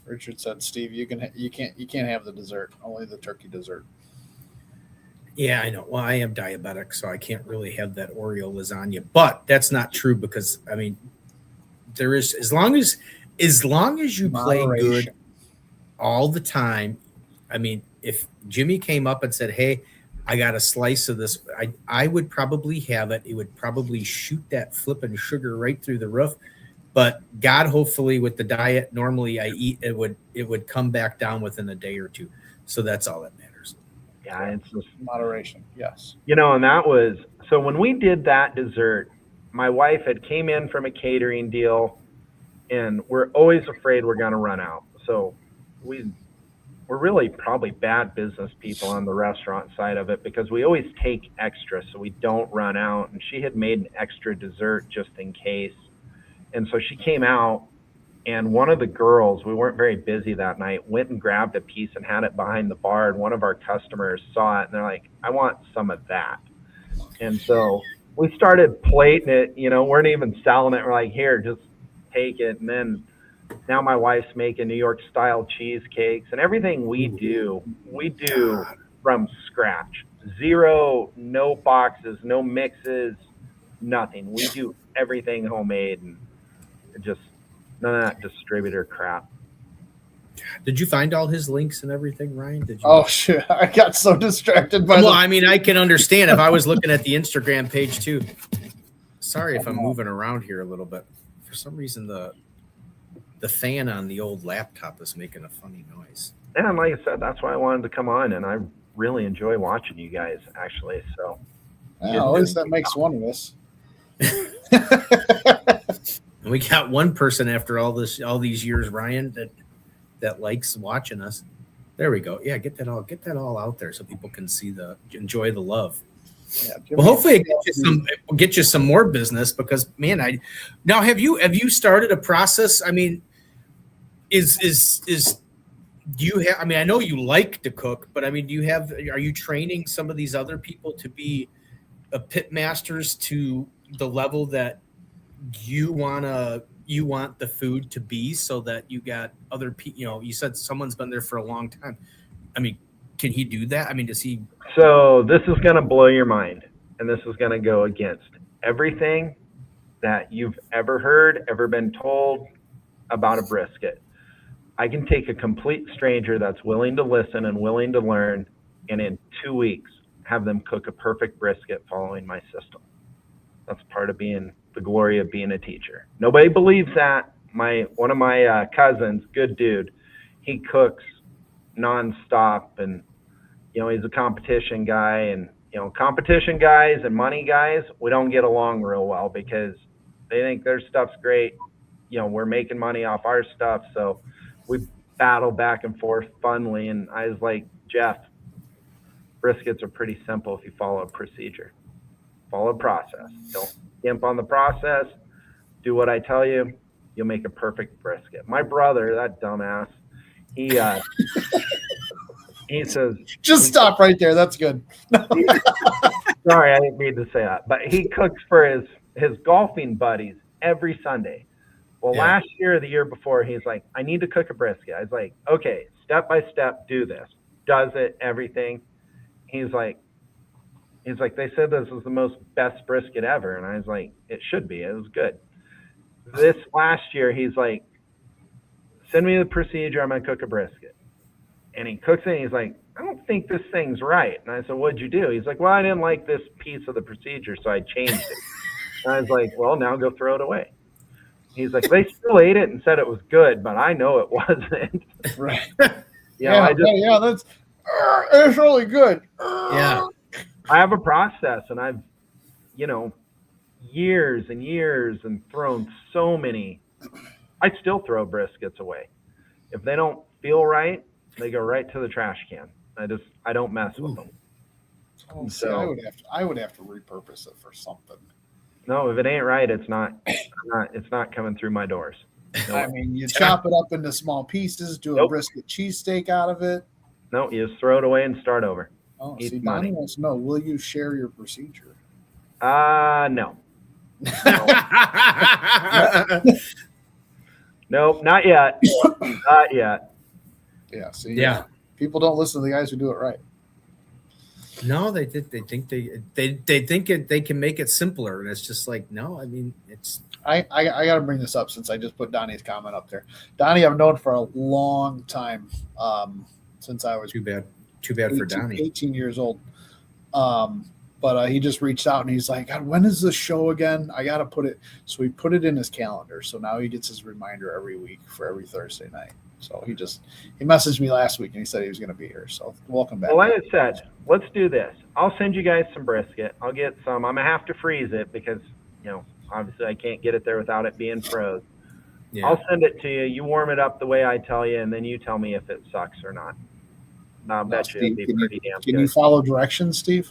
Richard said, "Steve, you can't have the dessert. Only the turkey dessert." Yeah, I know. Well, I am diabetic, so I can't really have that Oreo lasagna. But that's not true, because I mean, there is, as long as you play good all the time. I mean, if Jimmy came up and said, "Hey, I got a slice of this," I would probably have it. It would probably shoot that flipping sugar right through the roof. But God, hopefully, with the diet normally I eat, it would come back down within a day or two. So that's all that matters. Yeah, it's just Moderation, yes. and that was so when we did that dessert, my wife had came in from a catering deal, and we're always afraid we're going to run out. So we're really probably bad business people on the restaurant side of it, because we always take extra so we don't run out. And she had made an extra dessert just in case. And so she came out, and one of the girls, we weren't very busy that night, went and grabbed a piece and had it behind the bar. And one of our customers saw it, and they're like, "I want some of that." And so we started plating it, weren't even selling it. We're like, "Here, just take it." And then now my wife's making New York style cheesecakes, and everything we do from scratch. Zero, no boxes, no mixes, nothing. We do everything homemade, and just none of that distributor crap. Did you find all his links and everything, Ryan? Did you? Oh shit! I got so distracted by. Well, I mean, I can understand if I was looking at the Instagram page too. Sorry if I'm moving around here a little bit. For some reason, the fan on the old laptop is making a funny noise. And like I said, that's why I wanted to come on, and I really enjoy watching you guys, actually. So at least that makes one of us. And we got one person after all these years, Ryan, that likes watching us. There we go. Yeah, get that all out there so people can enjoy the love. Yeah, well, hopefully it get you some more business, because man, now have you started a process? I mean, do you have? I mean, I know you like to cook, but I mean, are you training some of these other people to be pit masters to the level that you want the food to be, so that you got other people? You said someone's been there for a long time. I mean, can he do that? I mean, does he? So this is going to blow your mind, and this is going to go against everything that you've ever heard, ever been told about a brisket. I can take a complete stranger that's willing to listen and willing to learn, and in 2 weeks have them cook a perfect brisket following my system. That's part of being the glory of being a teacher. Nobody believes that. One of my cousins, good dude, he cooks nonstop, and he's a competition guy, and competition guys and money guys, we don't get along real well because they think their stuff's great. We're making money off our stuff, so we battle back and forth funly. And I was like, Jeff, briskets are pretty simple if you follow a procedure. Follow a process. Don't gimp on the process. Do what I tell you. You'll make a perfect brisket. My brother, that dumbass, he says, just stop right there. That's good. Sorry, I didn't mean to say that. But he cooks for his golfing buddies every Sunday. Well, last year or the year before, he's like, I need to cook a brisket. I was like, okay, step by step, do this. Does it, everything. He's like, they said this was the most best brisket ever. And I was like, it should be. It was good. This last year, he's like, send me the procedure. I'm going to cook a brisket. And he cooks it, and he's like, I don't think this thing's right. And I said, what'd you do? He's like, well, I didn't like this piece of the procedure, so I changed it. And I was like, well, now go throw it away. He's like, they still ate it and said it was good, but I know it wasn't. Right. It's really good. Yeah. I have a process, and I've, years and years and thrown so many. I still throw briskets away. If they don't feel right, they go right to the trash can. I don't mess with them. Oh, so I would have to repurpose it for something. No, if it ain't right, it's not coming through my doors. No. I mean, you chop it up into small pieces, do a brisket cheesesteak out of it. No, you just throw it away and start over. Oh, see, Donnie wants to know, will you share your procedure? No. Nope, not yet. Not yet. Yeah, see, people don't listen to the guys who do it right. No, they think they can make it simpler, and it's just like, no, I mean, it's. I got to bring this up since I just put Donnie's comment up there. Donnie, I've known for a long time, since I was too bad for Donnie, 18 years old. But he just reached out and he's like, God, when is the show again? I got to put it. So he put it in his calendar. So now he gets his reminder every week for every Thursday night. So he messaged me last week and he said he was going to be here. So welcome back. Well, like I said, let's do this. I'll send you guys some brisket. I'll get some. I'm going to have to freeze it because, obviously I can't get it there without it being froze. Yeah. I'll send it to you. You warm it up the way I tell you, and then you tell me if it sucks or not. I'll bet you it'll be pretty damn good. Can you follow directions, Steve?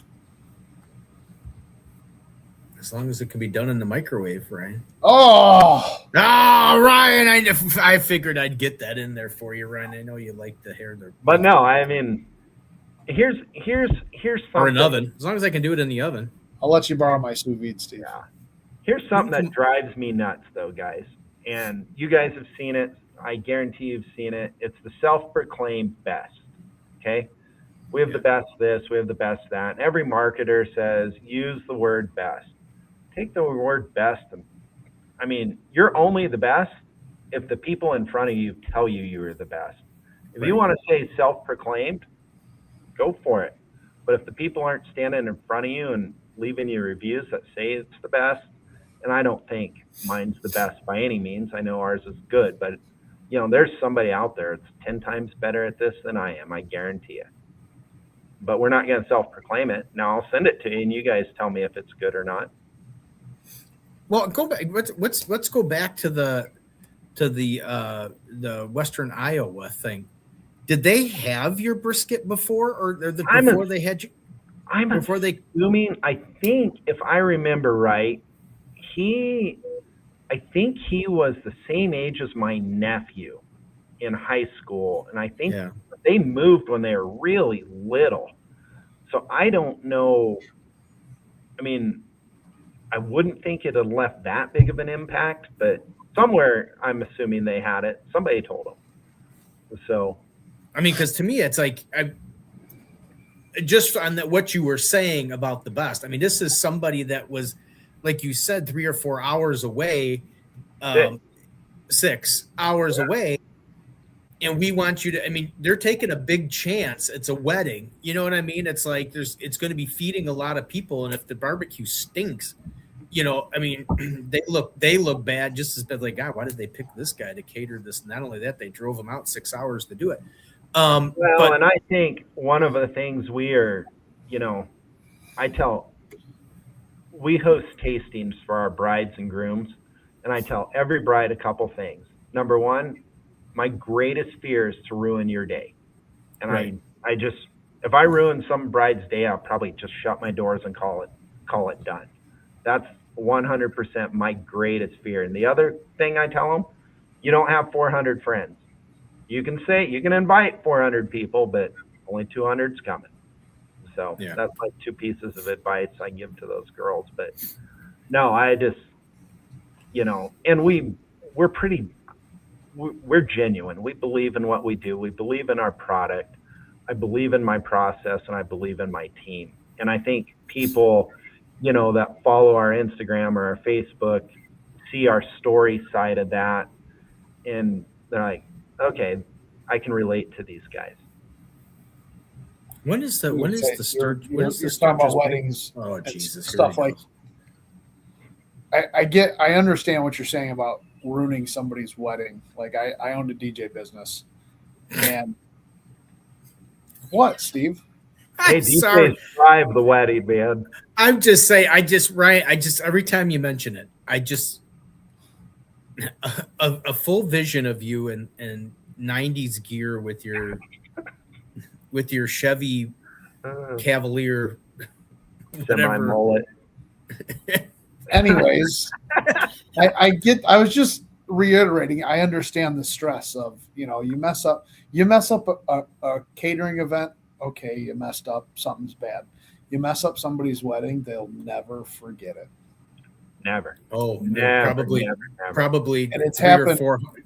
As long as it can be done in the microwave, Ryan. Oh, Ryan! I figured I'd get that in there for you, Ryan. I know you like the hair there, but no, I mean, here's something. Or an oven, as long as I can do it in the oven. I'll let you borrow my sous vide, Steve. Yeah. Here's something that drives me nuts, though, guys. And you guys have seen it. I guarantee you've seen it. It's the self-proclaimed best. Okay, we have the best this, we have the best that. And every marketer says use the word best. Take the word best, and I mean, you're only the best if the people in front of you tell you you're the best. If you want to say self-proclaimed, go for it. But if the people aren't standing in front of you and leaving you reviews that say it's the best, and I don't think mine's the best by any means. I know ours is good, but there's somebody out there that's 10 times better at this than I am. I guarantee it. But we're not going to self-proclaim it. Now I'll send it to you, and you guys tell me if it's good or not. Well, go back. Let's go back to the Western Iowa thing. Did they have your brisket before, or before they had you? I'm assuming. I think if I remember right, I think he was the same age as my nephew in high school, and I think they moved when they were really little. So I don't know. I mean, I wouldn't think it had left that big of an impact, but somewhere I'm assuming they had it. Somebody told them. So, I mean, because to me, it's like just on what you were saying about the best. I mean, this is somebody that was, like you said, 3 or 4 hours away, 6 hours away. And we want you to, I mean, they're taking a big chance. It's a wedding. You know what I mean? It's like it's going to be feeding a lot of people. And if the barbecue stinks, you know, I mean, they look bad just as bad. Like, God, why did they pick this guy to cater this? Not only that, they drove him out 6 hours to do it. Well, But and I think one of the things we are, you know, we host tastings for our brides and grooms, and I tell every bride a couple things. Number one, my greatest fear is to ruin your day. And right. I just, if I ruin some bride's day, I'll probably just shut my doors and call it done. That's 100% my greatest fear. And the other thing I tell them, you don't have 400 friends. You can invite 400 people, but only 200's coming. So Yeah. that's like 2 pieces of advice I give to those girls. But no, I just, you know, and we're genuine. We believe in what we do. We believe in our product. I believe in my process, and I believe in my team. And I think people, you know, that follow our Instagram or our Facebook see our story side of that, and they're like, okay, I can relate to these guys. When is the You're Sturgis talking about big? weddings. Oh and Jesus, here stuff we like. go. I understand what you're saying about ruining somebody's wedding. Like I owned a DJ business, and what, Steve? Hey, I'm sorry. DJs drive the wedding, man. I'm just saying. Ryan. Every time you mention it, a full vision of you in 90s gear with your Chevy Cavalier, whatever. Semi-mullet. Anyways, I was just reiterating. I understand the stress of, you know, you mess up a catering event. Okay, you messed up. Something's bad. You mess up somebody's wedding, they'll never forget it. Never. Oh, Never, probably, and it's three happened.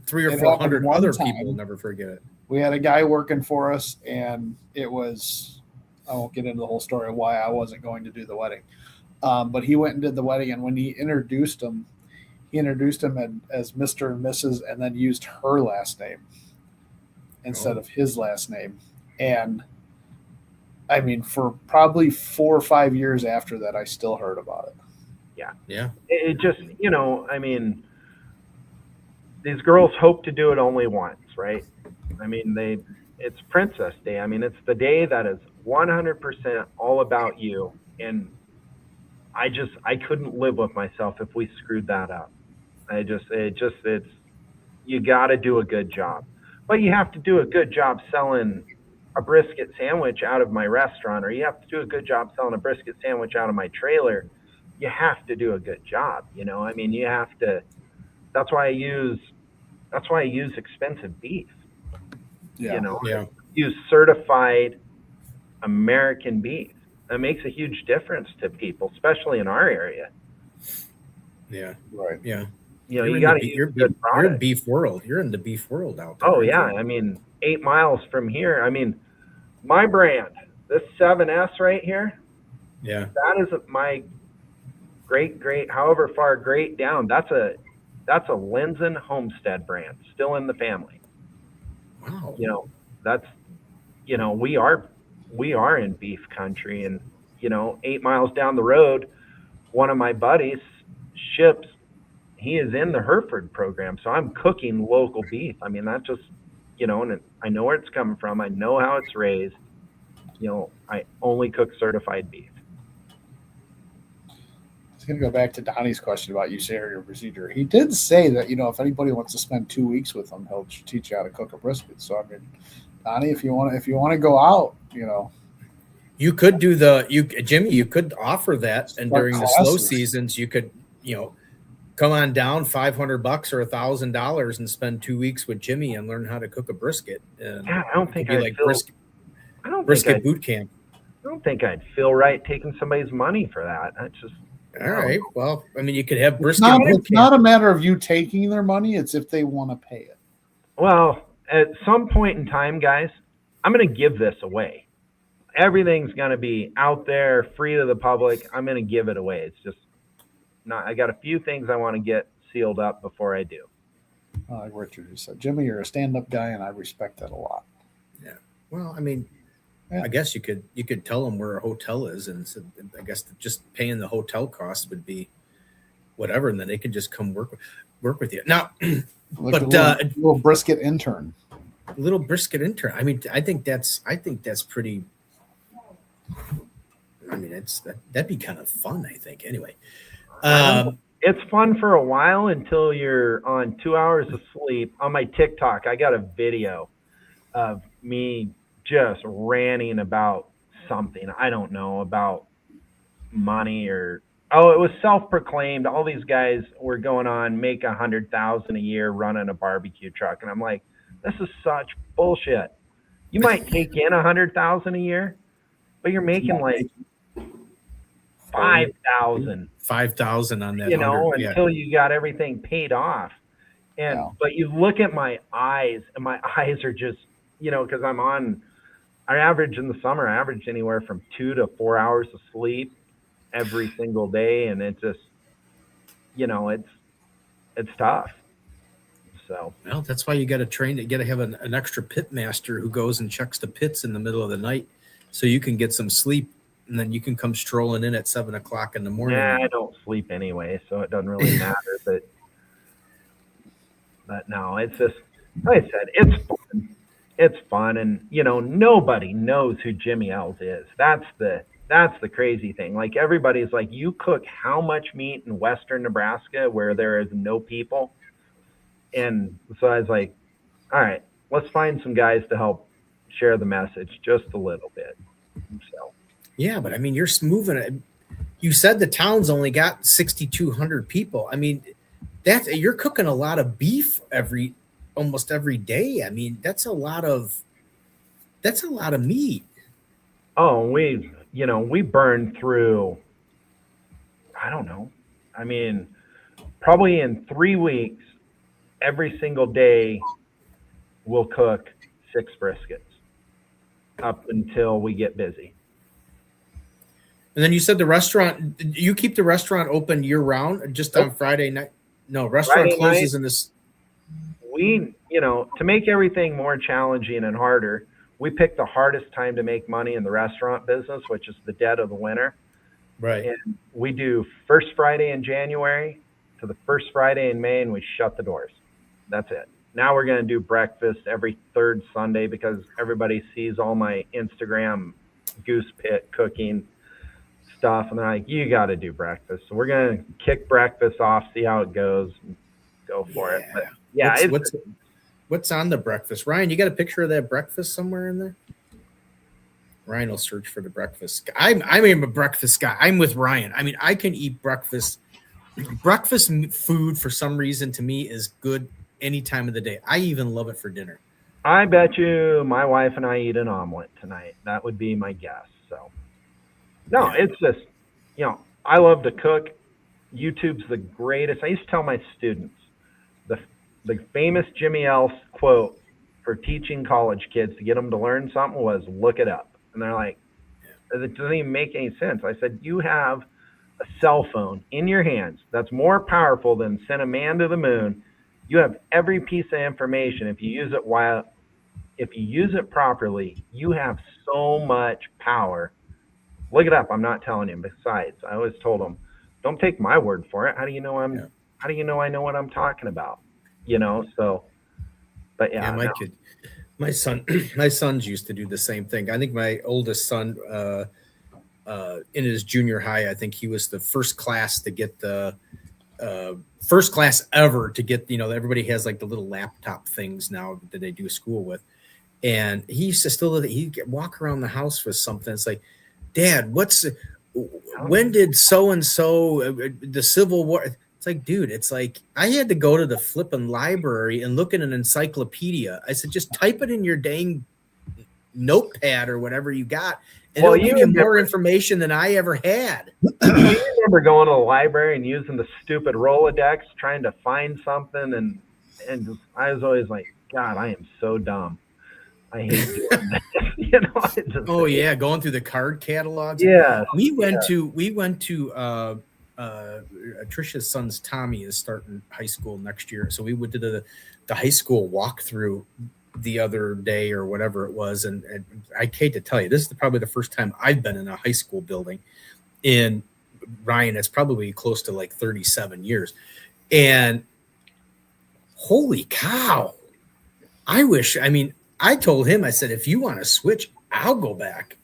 Three or It 400 happened one other time. people will never forget it. We had a guy working for us, and it was, I won't get into the whole story of why I wasn't going to do the wedding. But he went and did the wedding, and when he introduced him as Mr. and Mrs., and then used her last name instead of his last name. And I mean, for probably 4 or 5 years after that, I still heard about it. Yeah. It just, you know, I mean, these girls hope to do it only once, right? I mean, it's Princess Day. I mean, it's the day that is 100% all about you. And I couldn't live with myself if we screwed that up. You got to do a good job. But you have to do a good job selling a brisket sandwich out of my restaurant, or you have to do a good job selling a brisket sandwich out of my trailer. You have to do a good job, you know? I mean, you have to. That's why I use expensive beef. Yeah. You know, Yeah. use certified American beef. That makes a huge difference to people, especially in our area. Yeah. Right. Yeah. You know, you got to use good product. You're in beef world. You're in the beef world out there. Oh yeah, I mean, 8 miles from here. I mean, my brand, this 7S right here. Yeah. That is my great, however far great down. That's a Lenzen homestead brand, still in the family. Wow. You know, that's, you know, we are in beef country, and you know, 8 miles down the road, one of my buddies ships. He is in the Hereford program, so I'm cooking local beef. I mean, that just, you know, and I know where it's coming from. I know how it's raised. You know, I only cook certified beef. I was going to go back to Donnie's question about use area procedure. He did say that, you know, if anybody wants to spend 2 weeks with him, he'll teach you how to cook a brisket. So I mean, Donnie, if you want to go out, you know, you could do Jimmy, you could offer that, and during the slow seasons, you could, you know, come on down $500 or $1,000 and spend 2 weeks with Jimmy and learn how to cook a brisket. And yeah, I don't think brisket boot camp. I don't think I'd feel right taking somebody's money for that. That's just all right. Well, I mean, you could have brisket. It's not a matter of you taking their money. It's if they want to pay it. Well, at some point in time, guys, I'm going to give this away. Everything's going to be out there, free to the public. I'm going to give it away. It's just not. I got a few things I want to get sealed up before I do. Like Richard just said, Jimmy, you're a stand-up guy, and I respect that a lot. Yeah. Well, I mean, I guess you could tell them where a hotel is, and so I guess just paying the hotel costs would be whatever, and then they can just come work with you. Now, Like but a little brisket intern. little brisket intern. I mean, I think that's pretty. I mean, that'd be kind of fun. I think anyway. It's fun for a while until you're on 2 hours of sleep. On my TikTok, I got a video of me just ranting about something. I don't know, about money or it was self-proclaimed. All these guys were going on make $100,000 a year running a barbecue truck, and I'm like, this is such bullshit. You might take in $100,000 a year, but you're making like 5,000. 5,000 on that. You know, 100, until you got everything paid off. And but you look at my eyes, and my eyes are just, because I average in the summer, I average anywhere from 2 to 4 hours of sleep every single day, and it just, it's tough. So well, that's why you got to train. You got to have an extra pit master who goes and checks the pits in the middle of the night, so you can get some sleep, and then you can come strolling in at 7 o'clock in the morning. Yeah, I don't sleep anyway, so it doesn't really matter. But no, it's just, like I said, it's fun. It's fun, and nobody knows who Jimmy L's is. That's the crazy thing. Like, everybody's like, you cook how much meat in western Nebraska where there is no people? And so I was like, all right, let's find some guys to help share the message just a little bit. So yeah, but I mean, you're moving it. You said the town's only got 6,200 people. I mean, you're cooking a lot of beef almost every day. I mean, that's a lot of meat. Oh, we burn through, I don't know. I mean, probably in 3 weeks, every single day we'll cook 6 briskets up until we get busy. And then you said you keep the restaurant open year round, just on Friday night? No, restaurant Friday closes night, in this. We, to make everything more challenging and harder, we pick the hardest time to make money in the restaurant business, which is the dead of the winter. Right. And we do first Friday in January to the first Friday in May, and we shut the doors. That's it. Now we're going to do breakfast every third Sunday because everybody sees all my Instagram goose pit cooking stuff, and they're like, you got to do breakfast. So we're going to kick breakfast off, see how it goes, and go for it. But yeah, what's on the breakfast? Ryan, you got a picture of that breakfast somewhere in there? Ryan will search for the breakfast. I'm a breakfast guy. I'm with Ryan. I mean, I can eat breakfast. Breakfast food, for some reason, to me is good any time of the day. I even love it for dinner. I bet you my wife and I eat an omelet tonight. That would be my guess. So, no, It's just, I love to cook. YouTube's the greatest. I used to tell my students the famous Jimmy L quote for teaching college kids to get them to learn something was, look it up. And they're like, it doesn't even make any sense. I said, you have a cell phone in your hands that's more powerful than send a man to the moon. You have every piece of information. If you use it properly, you have so much power. Look it up. I'm not telling you. Besides, I always told them, don't take my word for it. How do you know I know what I'm talking about? So, but yeah. My sons used to do the same thing. I think my oldest son, in his junior high, I think he was the first class to get the first class ever to get, everybody has like the little laptop things now that they do school with. And he used to he'd walk around the house with something. It's like, Dad, when did so-and-so, the Civil War? It's like, dude, it's like, I had to go to the flipping library and look at an encyclopedia. I said, just type it in your dang notepad or whatever you got. And it'll give you more information than I ever had. I remember going to the library and using the stupid Rolodex, trying to find something. And just, I was always like, God, I am so dumb. I hate doing that. Going through the card catalogs. Yeah. We went to Trisha's son's Tommy is starting high school next year. So we went to the high school walkthrough the other day or whatever it was. And I hate to tell you, this is probably the first time I've been in a high school building. And Ryan, it's probably close to like 37 years. And holy cow. I told him, I said, if you want to switch, I'll go back.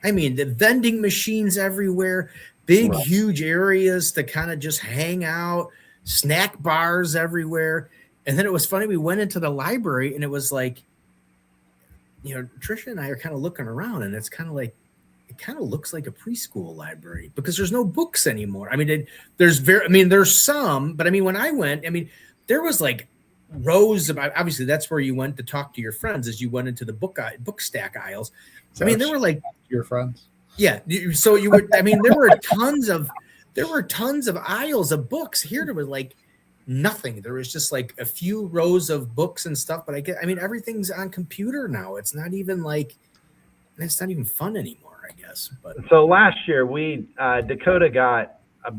I mean, the vending machines everywhere, big, huge areas to kind of just hang out, snack bars everywhere. And then it was funny. We went into the library and it was like, Tricia and I are kind of looking around and it's kind of like, it kind of looks like a preschool library because there's no books anymore. I mean, there's some, but I mean, when I went, there was like rows of, obviously that's where you went to talk to your friends as you went into the book stack aisles. So, there were like your friends. Yeah. So you would, there were tons of aisles of books. Here there was like nothing. There was just like a few rows of books and stuff, but everything's on computer now. It's not even fun anymore, I guess. But so last year Dakota got a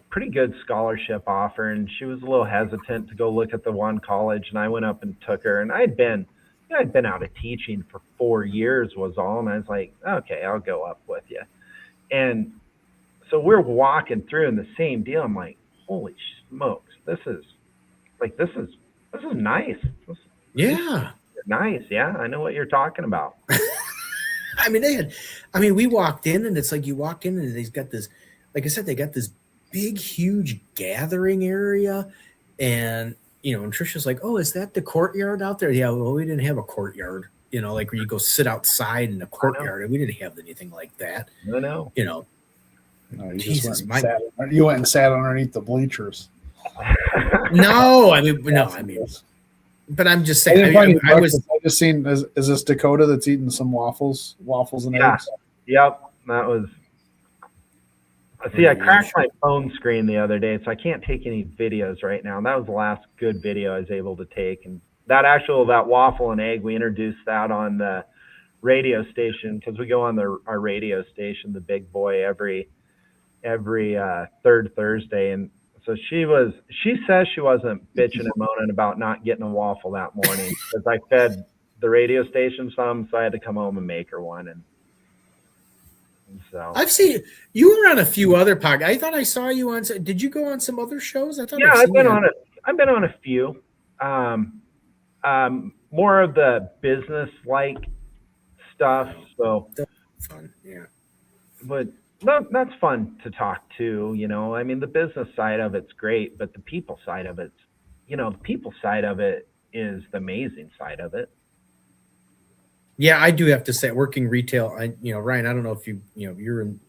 pretty good scholarship offer and she was a little hesitant to go look at the one college, and I went up and took her, and I'd been out of teaching for 4 years was all, and I was like, okay, I'll go up with you. And so we're walking through in the same deal. I'm like, holy smokes, this is nice. Yeah. Nice. Yeah, I know what you're talking about. We walked in and it's like you walk in and they've got this, like I said, they got this big, huge gathering area. And, and Trisha's like, oh, is that the courtyard out there? Yeah, well, we didn't have a courtyard, like where you go sit outside in the courtyard. And we didn't have anything like that. I know. No, you went and sat underneath the bleachers. But I'm just saying. I just seen. Is this Dakota that's eating some waffles and eggs? Yep, that was. See, I cracked my phone screen the other day, so I can't take any videos right now. And that was the last good video I was able to take. And that waffle and egg, we introduced that on the radio station because we go on our radio station, the Big Boy, every third Thursday. And so she says she wasn't bitching and moaning about not getting a waffle that morning because I fed the radio station some, so I had to come home and make her one. And so I've seen you were on a few other podcasts. I thought I saw you on. Did you go on some other shows? I've been on a few. More of the business like stuff. So fun, yeah. But that's fun to talk to. The business side of it's great, but the people side of it's, the people side of it is the amazing side of it. Yeah, I do have to say, working retail, Ryan, I don't know if you're in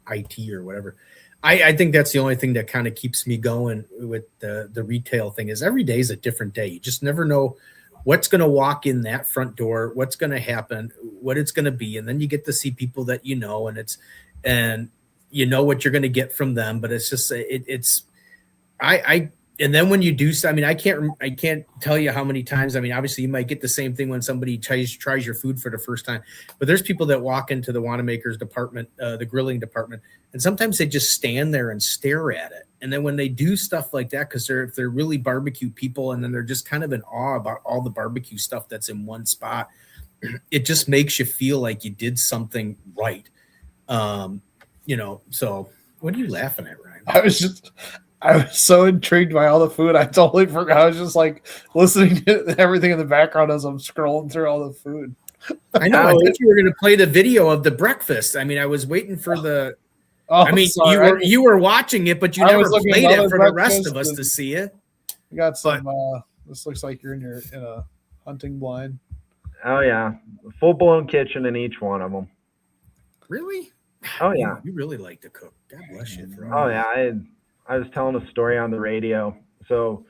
IT or whatever. I think that's the only thing that kind of keeps me going with the retail thing is every day is a different day. You just never know what's going to walk in that front door, what's going to happen, what it's going to be. And then you get to see people that and you know what you're going to get from them. But it's just, and then when you do, I can't tell you how many times, obviously you might get the same thing when somebody tries your food for the first time, but there's people that walk into the Wanamaker's department, the grilling department, and sometimes they just stand there and stare at it. And then when they do stuff like that, because they're really barbecue people, and then they're just kind of in awe about all the barbecue stuff that's in one spot, it just makes you feel like you did something right. So what are you laughing at, Ryan? I was so intrigued by all the food. I totally forgot. I was just like listening to everything in the background as I'm scrolling through all the food. I know. I thought you were going to play the video of the breakfast. I was waiting for the. You were watching it, but you never played it for the rest of us to see it. You got some. This looks like you're in a hunting blind. Oh yeah, full blown kitchen in each one of them. Really? Oh yeah. You really like to cook. God bless you. Oh yeah, I was telling a story on the radio. So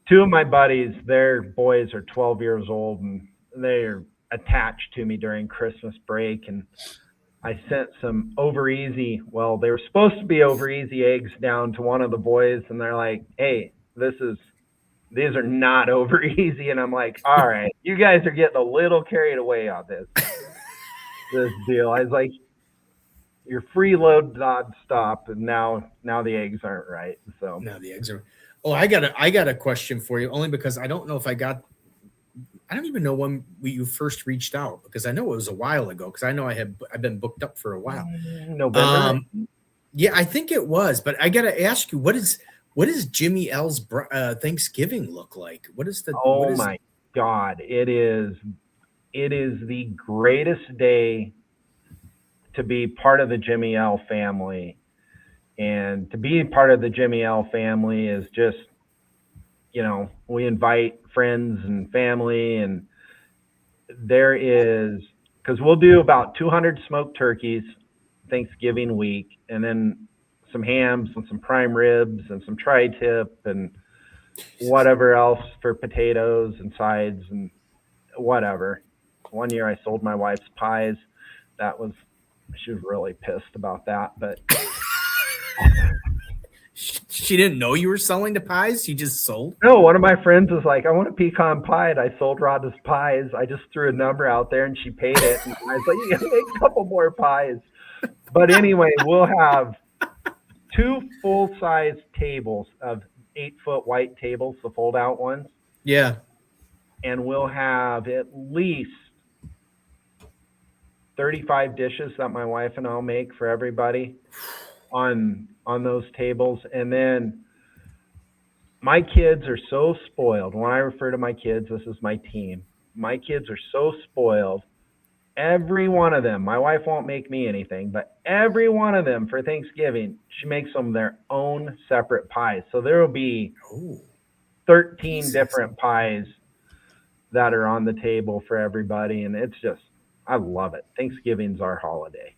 2 of my buddies, their boys are 12 years old and they're attached to me during Christmas break. And I sent some over easy, well, they were supposed to be over easy eggs down to one of the boys. And they're like, hey, these are not over easy. And I'm like, all right, you guys are getting a little carried away on this deal. I was like, you're freeload non-stop, and now the eggs aren't right. So now the eggs are. Oh, I got a question for you, only because I don't know if I don't even know when you first reached out, because I know it was a while ago, because I know I've been booked up for a while. November. Yeah, I think it was, but I got to ask you, what is Jimmy L's Thanksgiving look like? What is the? Oh what is, my God, it is the greatest day to be part of the Jimmy L family. And to be part of the Jimmy L family is just, we invite friends and family, and there is, because we'll do about 200 smoked turkeys Thanksgiving week, and then some hams and some prime ribs and some tri-tip and whatever else for potatoes and sides and whatever. One year I sold my wife's pies. She was really pissed about that, but she didn't know you were selling the pies. You just sold. no, one of my friends was like, I want a pecan pie, and I sold Rhonda's pies. I just threw a number out there, and she paid it. And I was like, you gotta make a couple more pies. But anyway, we'll have 2 full-size tables of 8-foot white tables, the fold-out ones. Yeah. And we'll have at least 35 dishes that my wife and I'll make for everybody on those tables. And then my kids are so spoiled. When I refer to my kids, this is my team. My kids are so spoiled. Every one of them, my wife won't make me anything, but every one of them for Thanksgiving, she makes them their own separate pies. So there will be 13 different pies that are on the table for everybody. And it's just, I love it. Thanksgiving's our holiday.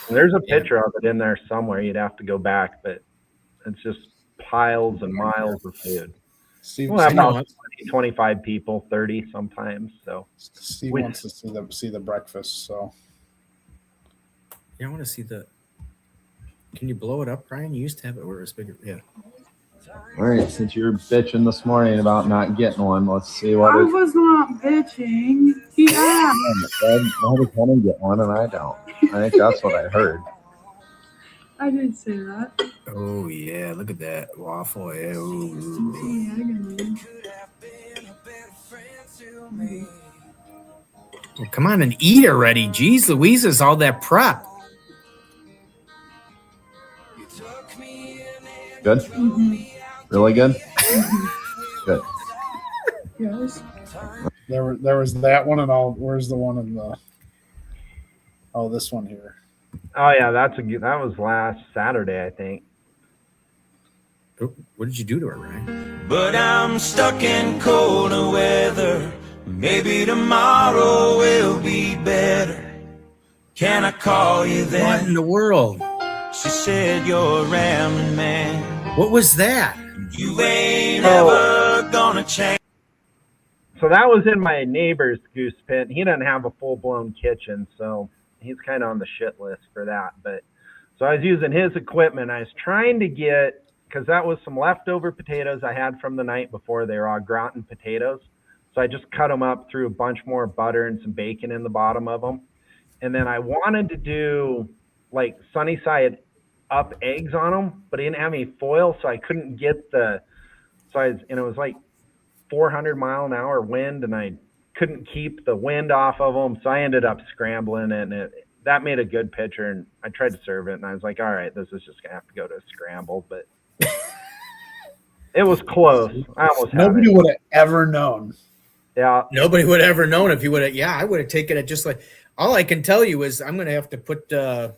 And there's a picture of it in there somewhere. You'd have to go back, but it's just piles and miles of food. Steve, We'll have about 25 people, 30 sometimes. So Steve wants to see the breakfast. So yeah, I want to see the. Can you blow it up, Brian? You used to have it where it was bigger. Yeah. All right, since you were bitching this morning about not getting one, let's see what I was not bitching. He asked. I had to come and get one, and I don't. I think that's what I heard. I did say that. Oh yeah, look at that waffle. Yeah. Well, come on and eat already. Jeez Louises, all that prep. Good? Really good? Good. Yes. there was that one, and where's the one in the? Oh, this one here. Oh yeah, that was last Saturday, I think. What did you do to her, Ryan? But I'm stuck in colder weather. Maybe tomorrow will be better. Can I call you then? What in the world? She said you're a rambling man. What was that? You ain't ever gonna change. So that was in my neighbor's goose pit. He doesn't have a full-blown kitchen, so he's kind of on the shit list for that. But so I was using his equipment. I was trying to get, because that was some leftover potatoes I had from the night before. They were all gratin potatoes. So I just cut them up, threw a bunch more butter and some bacon in the bottom of them. And then I wanted to do like sunny side up eggs on them, but I didn't have any foil, so I couldn't get and it was like 400 mile an hour wind, and I couldn't keep the wind off of them. So I ended up scrambling it, and that made a good picture. And I tried to serve it, and I was like, all right, this is just going to have to go to a scramble. But it was close. I almost had Nobody it. would have ever known. Yeah. Nobody would have ever known if you would have. Yeah, I would have taken it just like. All I can tell you is I'm going to have to put. I'm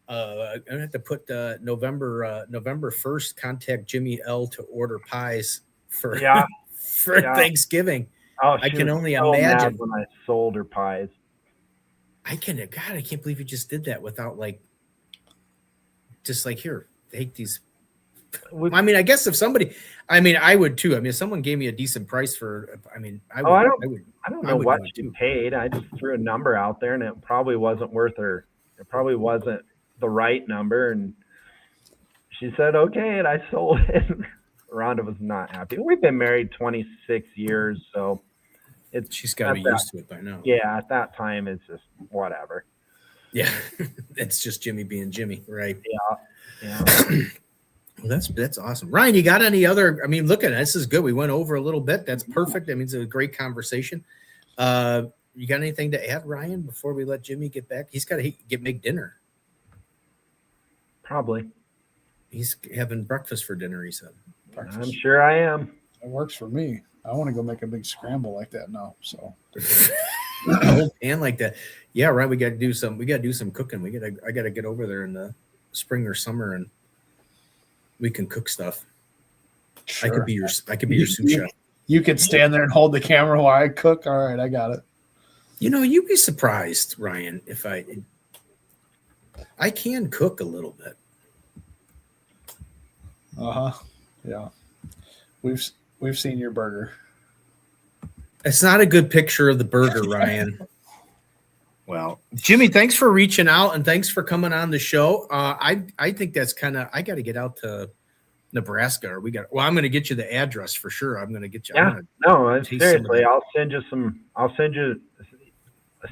going to have to put November 1st. Contact Jimmy L to order pies for Thanksgiving. Oh, I can only so imagine mad when I sold her pies. I can't believe you just did that without here, take these. I mean, I guess if somebody, I would too. I mean, if someone gave me a decent price for, I don't know what she paid. I just threw a number out there, and it probably wasn't worth her. It probably wasn't the right number, and she said okay, and I sold it. Rhonda was not happy. We've been married 26 years, so she's got to be used to it by now. Yeah, at that time, it's just whatever. Yeah, it's just Jimmy being Jimmy, right? Yeah. Well, that's awesome. Ryan, you got any other? I mean, look at it. This is good. We went over a little bit. That's perfect. I mean, it's a great conversation. You got anything to add, Ryan, before we let Jimmy get back? He's got to make dinner. Probably. He's having breakfast for dinner, he said. I'm sure I am. It works for me. I want to go make a big scramble like that now. So A whole pan like that. Yeah, right. We got to do some cooking. I got to get over there in the spring or summer, and we can cook stuff. sure. I could be your sous chef. You could stand there and hold the camera while I cook. All right, I got it. You know, you'd be surprised, Ryan, if I can cook a little bit. Yeah. We've seen your burger. It's not a good picture of the burger, Ryan. Well, Jimmy, thanks for reaching out and thanks for coming on the show. I think that's kind of, I got to get out to Nebraska, or I'm going to get you the address for sure. I'm going to get you. Yeah, no, seriously, I'll send you.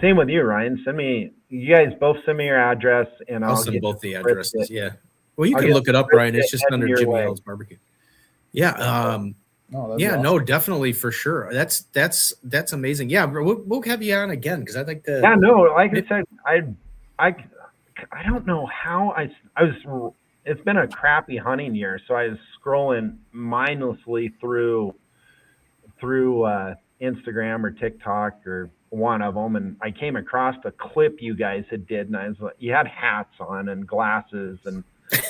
Same with you, Ryan. You guys both send me your address, and I'll send both the addresses. Yeah. Well, you can look it up, Ryan. It's just under Jimmy L's Barbecue. Yeah. No, definitely for sure. That's amazing. Yeah, we'll have you on again because I'd like to. Yeah, no, like I said, I don't know how I was. It's been a crappy hunting year, so I was scrolling mindlessly through Instagram or TikTok or one of them, and I came across a clip you guys had did, and I was like, you had hats on and glasses, and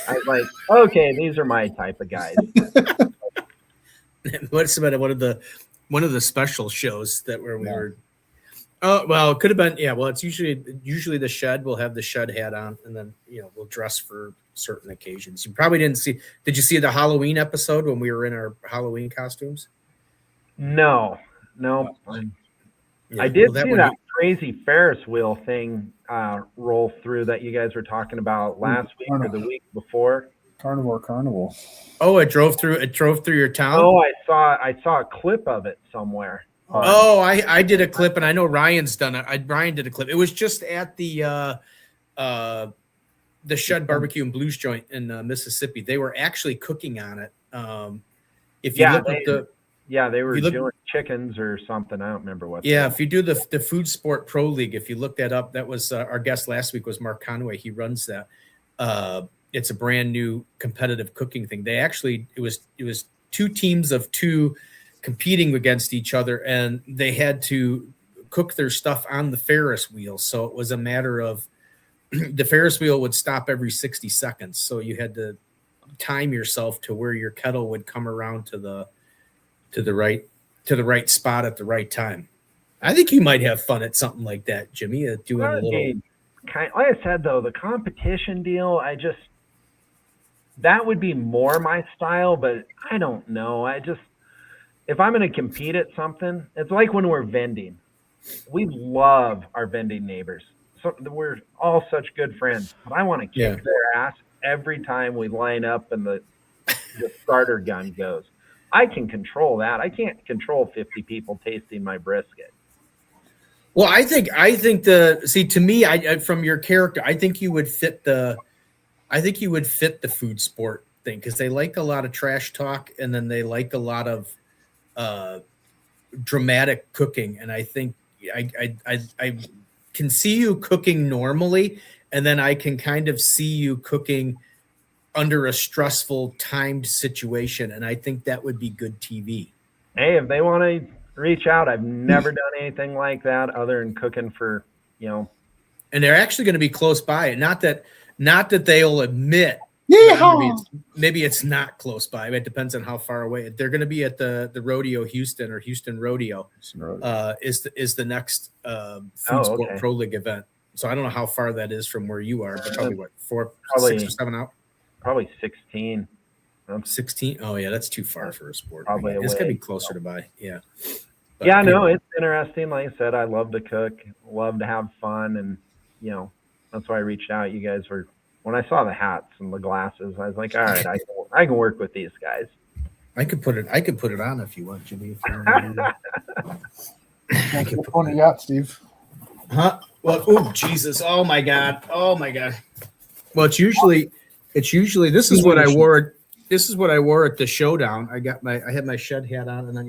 I was like, okay, these are my type of guys. What's about one of the special shows that we were? Oh, well, it could have been. Yeah, well, it's usually the shed. We'll have the shed hat on, and then we'll dress for certain occasions. You probably didn't see. Did you see the Halloween episode when we were in our Halloween costumes? No. I did see that crazy Ferris wheel thing roll through that you guys were talking about last week or the week before. Carnival. Oh, it drove through your town. Oh, I saw a clip of it somewhere. I did a clip, and I know Ryan's done it. Ryan did a clip. It was just at the Shed Barbecue and Blues Joint in Mississippi. They were actually cooking on it. If you look at they were doing chickens or something. I don't remember what. Yeah, if you do the Food Sport Pro League, if you look that up, that was our guest last week was Mark Conway. He runs that. It's a brand new competitive cooking thing. They actually it was two teams of two competing against each other, and they had to cook their stuff on the Ferris wheel. So it was a matter of the Ferris wheel would stop every 60 seconds. So you had to time yourself to where your kettle would come around to the right spot at the right time. I think you might have fun at something like that, Jimmy, doing a little. Like I said, though, the competition deal, that would be more my style, but I don't know. If I'm going to compete at something, it's like when we're vending. We love our vending neighbors. So we're all such good friends, but I want to kick their ass every time we line up and the starter gun goes. I can control that. I can't control 50 people tasting my brisket. Well, I think to me, from your character, I think you would fit the food sport thing because they like a lot of trash talk and then they like a lot of dramatic cooking. And I think I can see you cooking normally, and then I can kind of see you cooking under a stressful timed situation. And I think that would be good TV. Hey, if they want to reach out, I've never done anything like that other than cooking for, And they're actually going to be close by. Not that they'll admit. Maybe it's not close by. It depends on how far away. They're going to be at the Rodeo Houston or Houston Rodeo. Is the next Food Sport Pro League event. So I don't know how far that is from where you are, but probably 6 or 7 out. Probably 16. 16. Oh yeah, that's too far for a sport. Probably it's gonna be closer to buy. Yeah. But no, it's interesting. Like I said, I love to cook, love to have fun, and that's why I reached out. You guys were when I saw the hats and the glasses, I was like, all right, I can work with these guys. I could put it on if you want, Jimmy. If you want to do that. I can put it out, Steve. Huh? Well, oh Jesus! Oh my God! Well, it's usually this is what I wore. This is what I wore at the showdown. I had my shed hat on, and then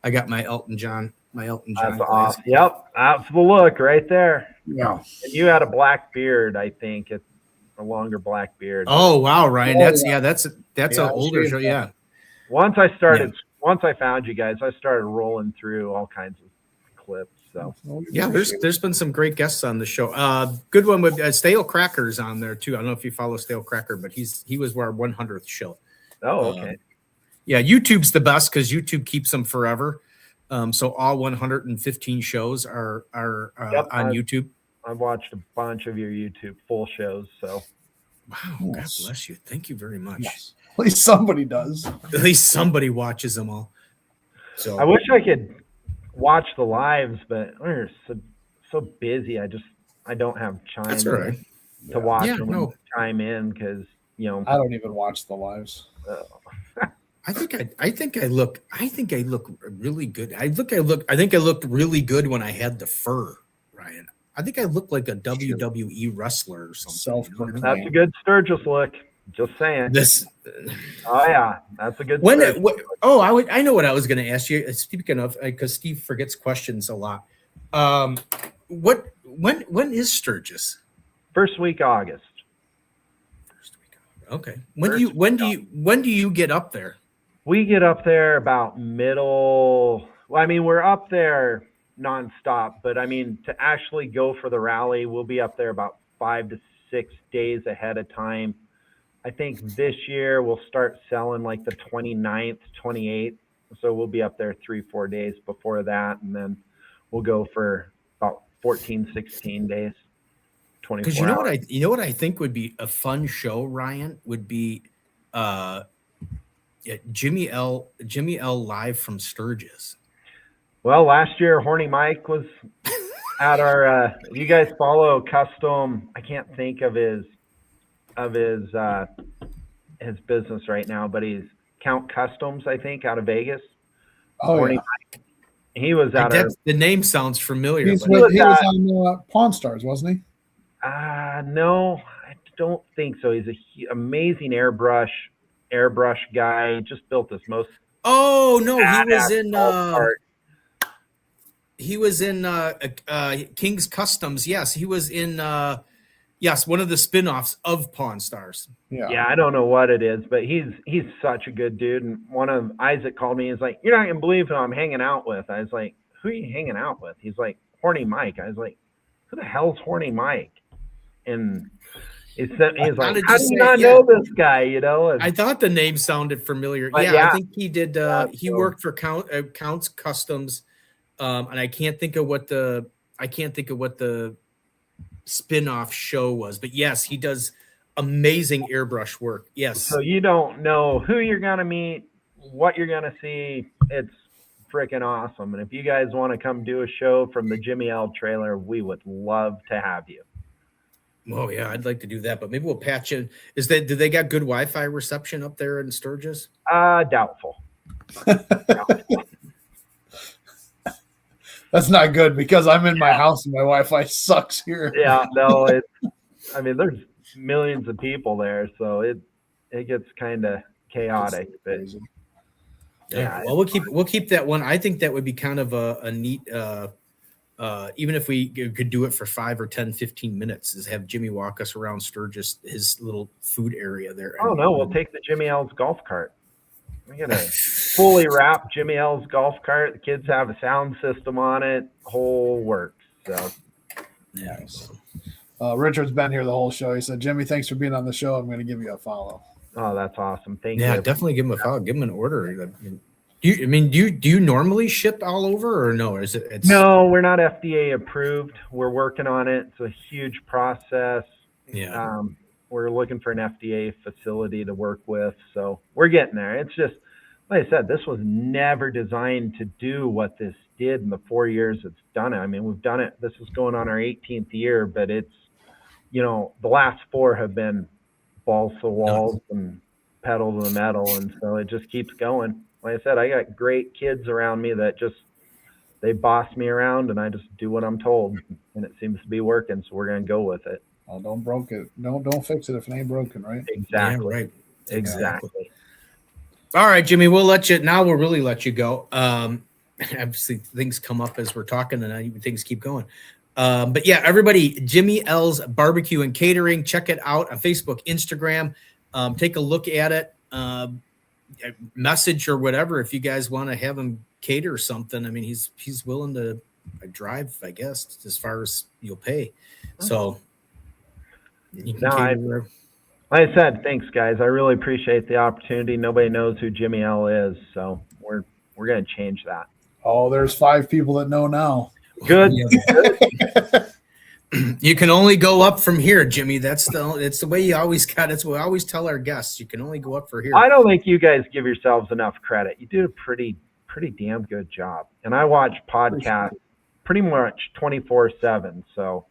I got my Elton John. That's awesome. Yep, that's the look right there. Yeah. And you had a black beard, I think, a longer black beard. Oh wow, Ryan, that's that's Yeah, an older show. Yeah, Once I found you guys, I started rolling through all kinds of clips. So yeah, there's been some great guests on the show. Good one with Stale Cracker's on there too. I don't know if you follow Stale Cracker, but he was our 100th show. Oh, okay. Yeah, YouTube's the best because YouTube keeps them forever. So all 115 shows are on YouTube. I've watched a bunch of your YouTube full shows. So wow, Yes. God bless you. Thank you very much. Yes. At least somebody does. At least somebody watches them all. So I wish I could watch the lives, but we're so busy. I don't have time that's all right. to watch Yeah, them no. and chime in because I don't even watch the lives. I think I look really good. I think I looked really good when I had the fur, Ryan. I think I looked like a WWE wrestler or something. Self-proclaimed. that's a good Sturgis look. Just saying. This Oh yeah, that's a good. when Sturgis. I know what I was going to ask you. Speaking of, because Steve forgets questions a lot. When is Sturgis? First week August. Okay. When do you get up there? We get up there about middle. Well, I mean, we're up there nonstop, but I mean, to actually go for the rally, we'll be up there about 5 to 6 days ahead of time. I think this year we'll start selling like the 29th, 28th. So we'll be up there 3-4 days before that. And then we'll go for about 14, 16 days, 24 Because you know what I think would be a fun show, Ryan, would be Jimmy L live from Sturgis. Well, last year Horny Mike was at our you guys follow Custom. I can't think of his business right now, but he's Count Customs, I think, out of Vegas. Oh, Horny yeah. Mike. He was at our The name sounds familiar. He but was on Pawn Stars, wasn't he? no, I don't think so. He's an amazing airbrush guy. Just built this most oh no, badass he was in King's Customs. Yes, he was in one of the spin-offs of Pawn Stars. Yeah, I don't know what it is, but he's such a good dude. And one of Isaac called me. He's like, "You're not gonna believe who I'm hanging out with." I was like, "Who are you hanging out with?" He's like, "Horny Mike." I was like, "Who the hell's Horny Mike?" And he's like, "How do you not know this guy?" You know. And, I thought the name sounded familiar. yeah. I think he did. He worked for Count's Customs, and I can't think of what the spin-off show was, but yes, he does amazing airbrush work. Yes. So you don't know who you're gonna meet, what you're gonna see. It's freaking awesome. And if you guys want to come do a show from the Jimmy L trailer, we would love to have you. Oh yeah, I'd like to do that, but maybe we'll patch in. Do they got good Wi-Fi reception up there in Sturgis? Doubtful. That's not good because I'm in my house and my Wi-Fi sucks here. Yeah, no, there's millions of people there, so it gets kind of chaotic. But yeah, well, we'll keep that one. I think that would be kind of a neat. Even if we could do it for 5 or 10, 15 minutes, is have Jimmy walk us around Sturgis, his little food area there. Oh no, we'll take the Jimmy L's golf cart. We got a fully wrapped Jimmy L's golf cart. The kids have a sound system on it, whole works. So nice. Richard's been here the whole show. He said, "Jimmy, thanks for being on the show. I'm going to give you a follow." Oh, that's awesome. Thank you. Yeah, definitely give him a follow. Give him an order. Do you normally ship all over or no? Or is it? No, we're not FDA approved. We're working on it. It's a huge process. Yeah. We're looking for an FDA facility to work with. So we're getting there. It's just, like I said, this was never designed to do what this did in the 4 years it's done it. I mean, we've done it. This is going on our 18th year, but it's, the last 4 have been balls to the walls and pedal to the metal. And so it just keeps going. Like I said, I got great kids around me that they boss me around and I just do what I'm told, and it seems to be working. So we're going to go with it. Oh, don't broke it. Don't fix it if it ain't broken, right? Exactly. Yeah, right. Exactly. All right, Jimmy, we'll really let you go. Obviously things come up as we're talking and things keep going. But yeah, everybody, Jimmy L's Barbecue and Catering. Check it out on Facebook, Instagram. Take a look at it. Message or whatever if you guys want to have him cater something. I mean, he's willing to drive, I guess, as far as you'll pay. So you can cater. Like I said, thanks guys. I really appreciate the opportunity. Nobody knows who Jimmy L is, so we're gonna change that. Oh, there's 5 people that know now. Good. You can only go up from here, Jimmy. It's the way you always got. It's what I always tell our guests. You can only go up for here. I don't think you guys give yourselves enough credit. You do a pretty damn good job. And I watch podcasts pretty much 24/7. So,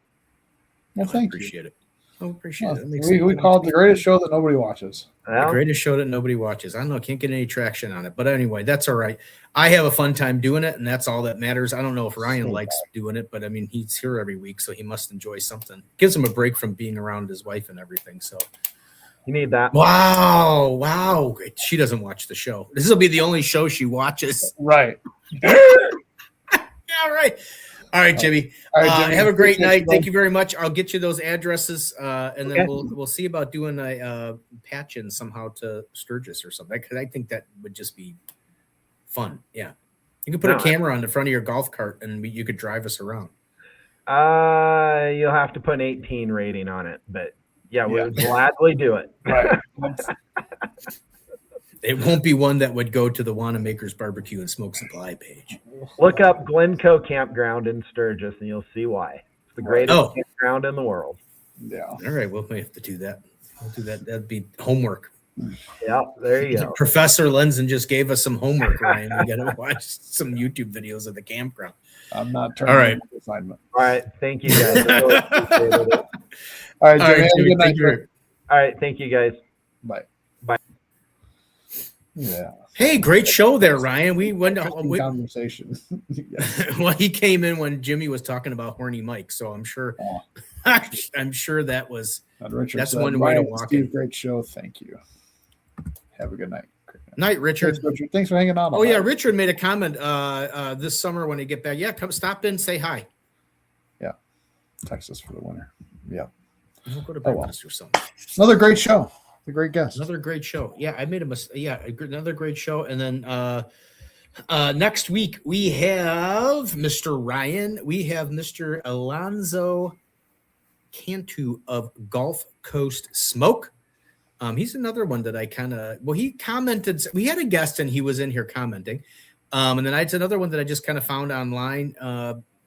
well, thank you. Appreciate it. I appreciate it. We call it the greatest show that nobody watches. The greatest show that nobody watches. I don't know. Can't get any traction on it. But anyway, that's all right. I have a fun time doing it, and that's all that matters. I don't know if Ryan likes doing it, but I mean, he's here every week, so he must enjoy something. Gives him a break from being around his wife and everything. So you need that. Wow. She doesn't watch the show. This will be the only show she watches. Right. All right. All right, Jimmy. All right, Jimmy. Have a great night. Thank you very much. I'll get you those addresses, and then we'll see about doing a patch in somehow to Sturgis or something. Because I think that would just be fun. Yeah, you can put a camera on the front of your golf cart, and you could drive us around. You'll have to put an 18 rating on it, but yeah, we'll gladly do it. Right. It won't be one that would go to the Wanamaker's Barbecue and Smoke Supply page. Look up Glencoe Campground in Sturgis, and you'll see why. It's the greatest campground in the world. Yeah. All right, we'll have to do that. We'll do that. That'd be homework. Yeah, there you go. Professor Lenzen just gave us some homework, Ryan. We got to watch some YouTube videos of the campground. I'm not turning the assignment. All right. Thank you, guys. I really appreciate it. All right, Jimmy. Have a good night. All right. Thank you, guys. Bye. Bye. Yeah. Hey, great show there, Ryan. We went to conversation. Well, he came in when Jimmy was talking about horny Mike, so I'm sure. I'm sure that was. That's one way to walk in. Great show. Thank you. Have a good night. Night, Richard. Thanks, Richard. Thanks for hanging out. Oh yeah, Richard made a comment this summer when he get back. Yeah, come stop in, say hi. Yeah, Texas for the winter. Yeah, we'll go to breakfast or something. Another great show. A great guest. Another great show. Yeah, I made a mistake. Yeah, another great show. And then next week we have Mr. Ryan. We have Mr. Alonzo Cantu of Gulf Coast Smoke. He's another one that I he commented. We had a guest and he was in here commenting. And then it's another one that I just kind of found online.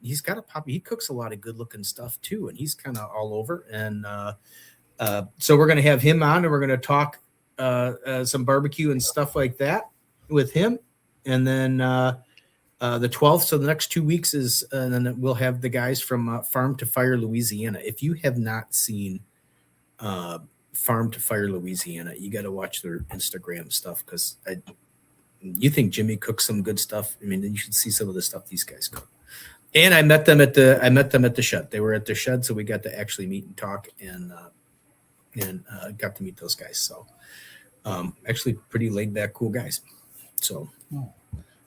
He's got he cooks a lot of good looking stuff too. And he's kind of all over. And so we're going to have him on and we're going to talk some barbecue and stuff like that with him. And then the 12th, so the next 2 weeks is, and then we'll have the guys from Farm to Fire, Louisiana. If you have not seen Farm to Fire, Louisiana, you got to watch their Instagram stuff because you think Jimmy cooks some good stuff. I mean, you should see some of the stuff these guys cook. And I met them at the shed. They were at the shed, so we got to actually meet and talk and got to meet those guys. So actually pretty laid back, cool guys. So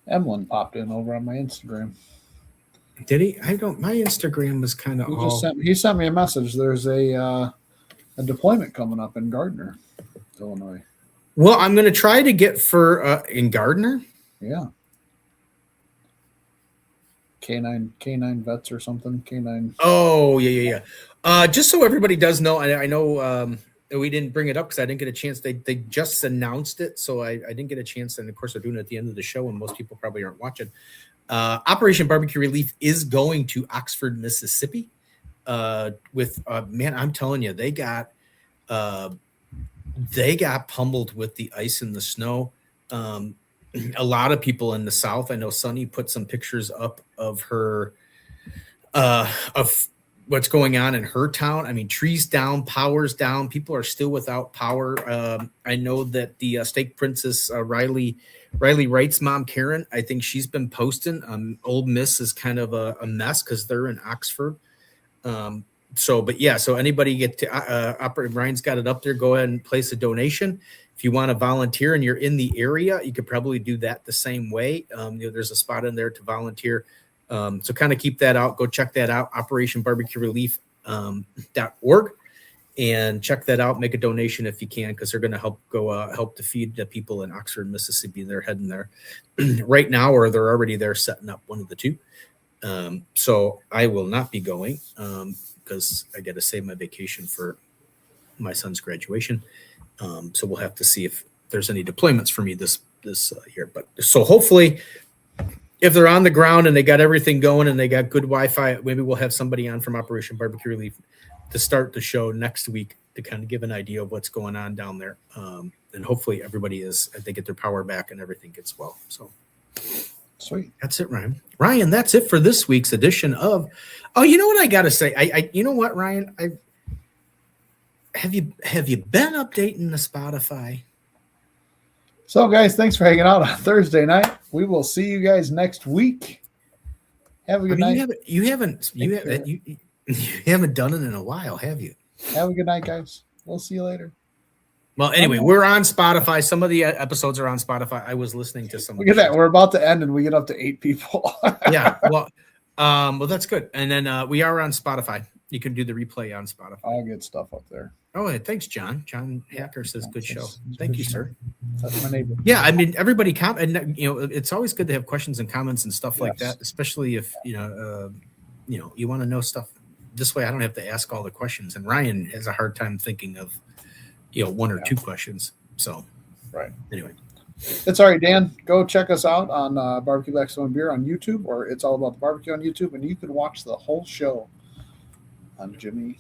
Emlyn popped in over on my Instagram. Did he? My Instagram was kind of he sent me a message. There's a deployment coming up in Gardner, Illinois. Well, I'm going to try to get for in Gardner. Yeah. Canine vets or something. Canine. Oh, yeah. Just so everybody does know, I know we didn't bring it up because I didn't get a chance. They just announced it, so I didn't get a chance. And of course, they're doing it at the end of the show, and most people probably aren't watching. Operation Barbecue Relief is going to Oxford, Mississippi. With man, I'm telling you, they got pummeled with the ice and the snow. A lot of people in the South. I know Sunny put some pictures up of her of what's going on in her town. I mean, trees down, power's down. People are still without power. I know that the Steak Princess Riley Wright's mom, Karen, I think she's been posting. Old Miss is kind of a mess because they're in Oxford. So anybody get to operate, Ryan's got it up there. Go ahead and place a donation. If you want to volunteer and you're in the area, you could probably do that the same way. There's a spot in there to volunteer. So kind of keep that out. Go check that out, operationbarbecuerelief.org, and check that out. Make a donation if you can, because they're going to help to feed the people in Oxford, Mississippi. They're heading there right now, or they're already there setting up, one of the two. So I will not be going because I got to save my vacation for my son's graduation. So we'll have to see if there's any deployments for me this year. But so hopefully, if they're on the ground and they got everything going and they got good Wi-Fi, maybe we'll have somebody on from Operation Barbecue Relief to start the show next week to kind of give an idea of what's going on down there. And hopefully everybody they get their power back and everything gets well. So sweet. That's it, Ryan. Ryan, that's it for this week's edition of. Oh, you know what I got to say? You know what, Ryan? Have you been updating the Spotify? So, guys, thanks for hanging out on Thursday night. We will see you guys next week. Have a good night. You haven't done it in a while, have you? Have a good night, guys. We'll see you later. Well, anyway, we're on Spotify. Some of the episodes are on Spotify. I was listening to some. Look at that. We're about to end, and we get up to 8 people. Yeah. Well, that's good. And then we are on Spotify. You can do the replay on Spotify. All good stuff up there. Oh, thanks, John. John Hacker says good show. Thank you, sir. That's my neighbor. Yeah, I mean, everybody and it's always good to have questions and comments and stuff like that, especially if you want to know stuff. This way, I don't have to ask all the questions. And Ryan has a hard time thinking of one or two questions. So, right. Anyway, it's all right, Dan. Go check us out on Barbecue Blackstone Beer on YouTube, or It's All About the Barbecue on YouTube, and you can watch the whole show on Jimmy.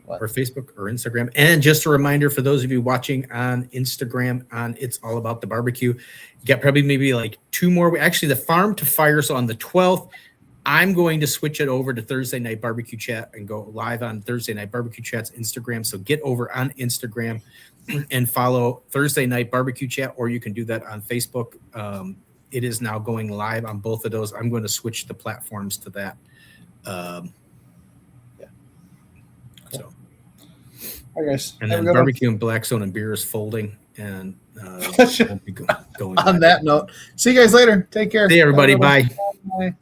Or Facebook or Instagram. And just a reminder for those of you watching on Instagram on It's All About the Barbecue, you got probably maybe like 2 more. Actually, the Farm to Fire. So on the 12th, I'm going to switch it over to Thursday Night Barbecue Chat and go live on Thursday Night Barbecue Chat's Instagram. So get over on Instagram and follow Thursday Night Barbecue Chat, or you can do that on Facebook. It is now going live on both of those. I'm going to switch the platforms to that. So, all right, guys. And then Barbecue and Black Zone and Beer is folding, and won't be going on that note. See you guys later. Take care. See everybody. Bye. Bye.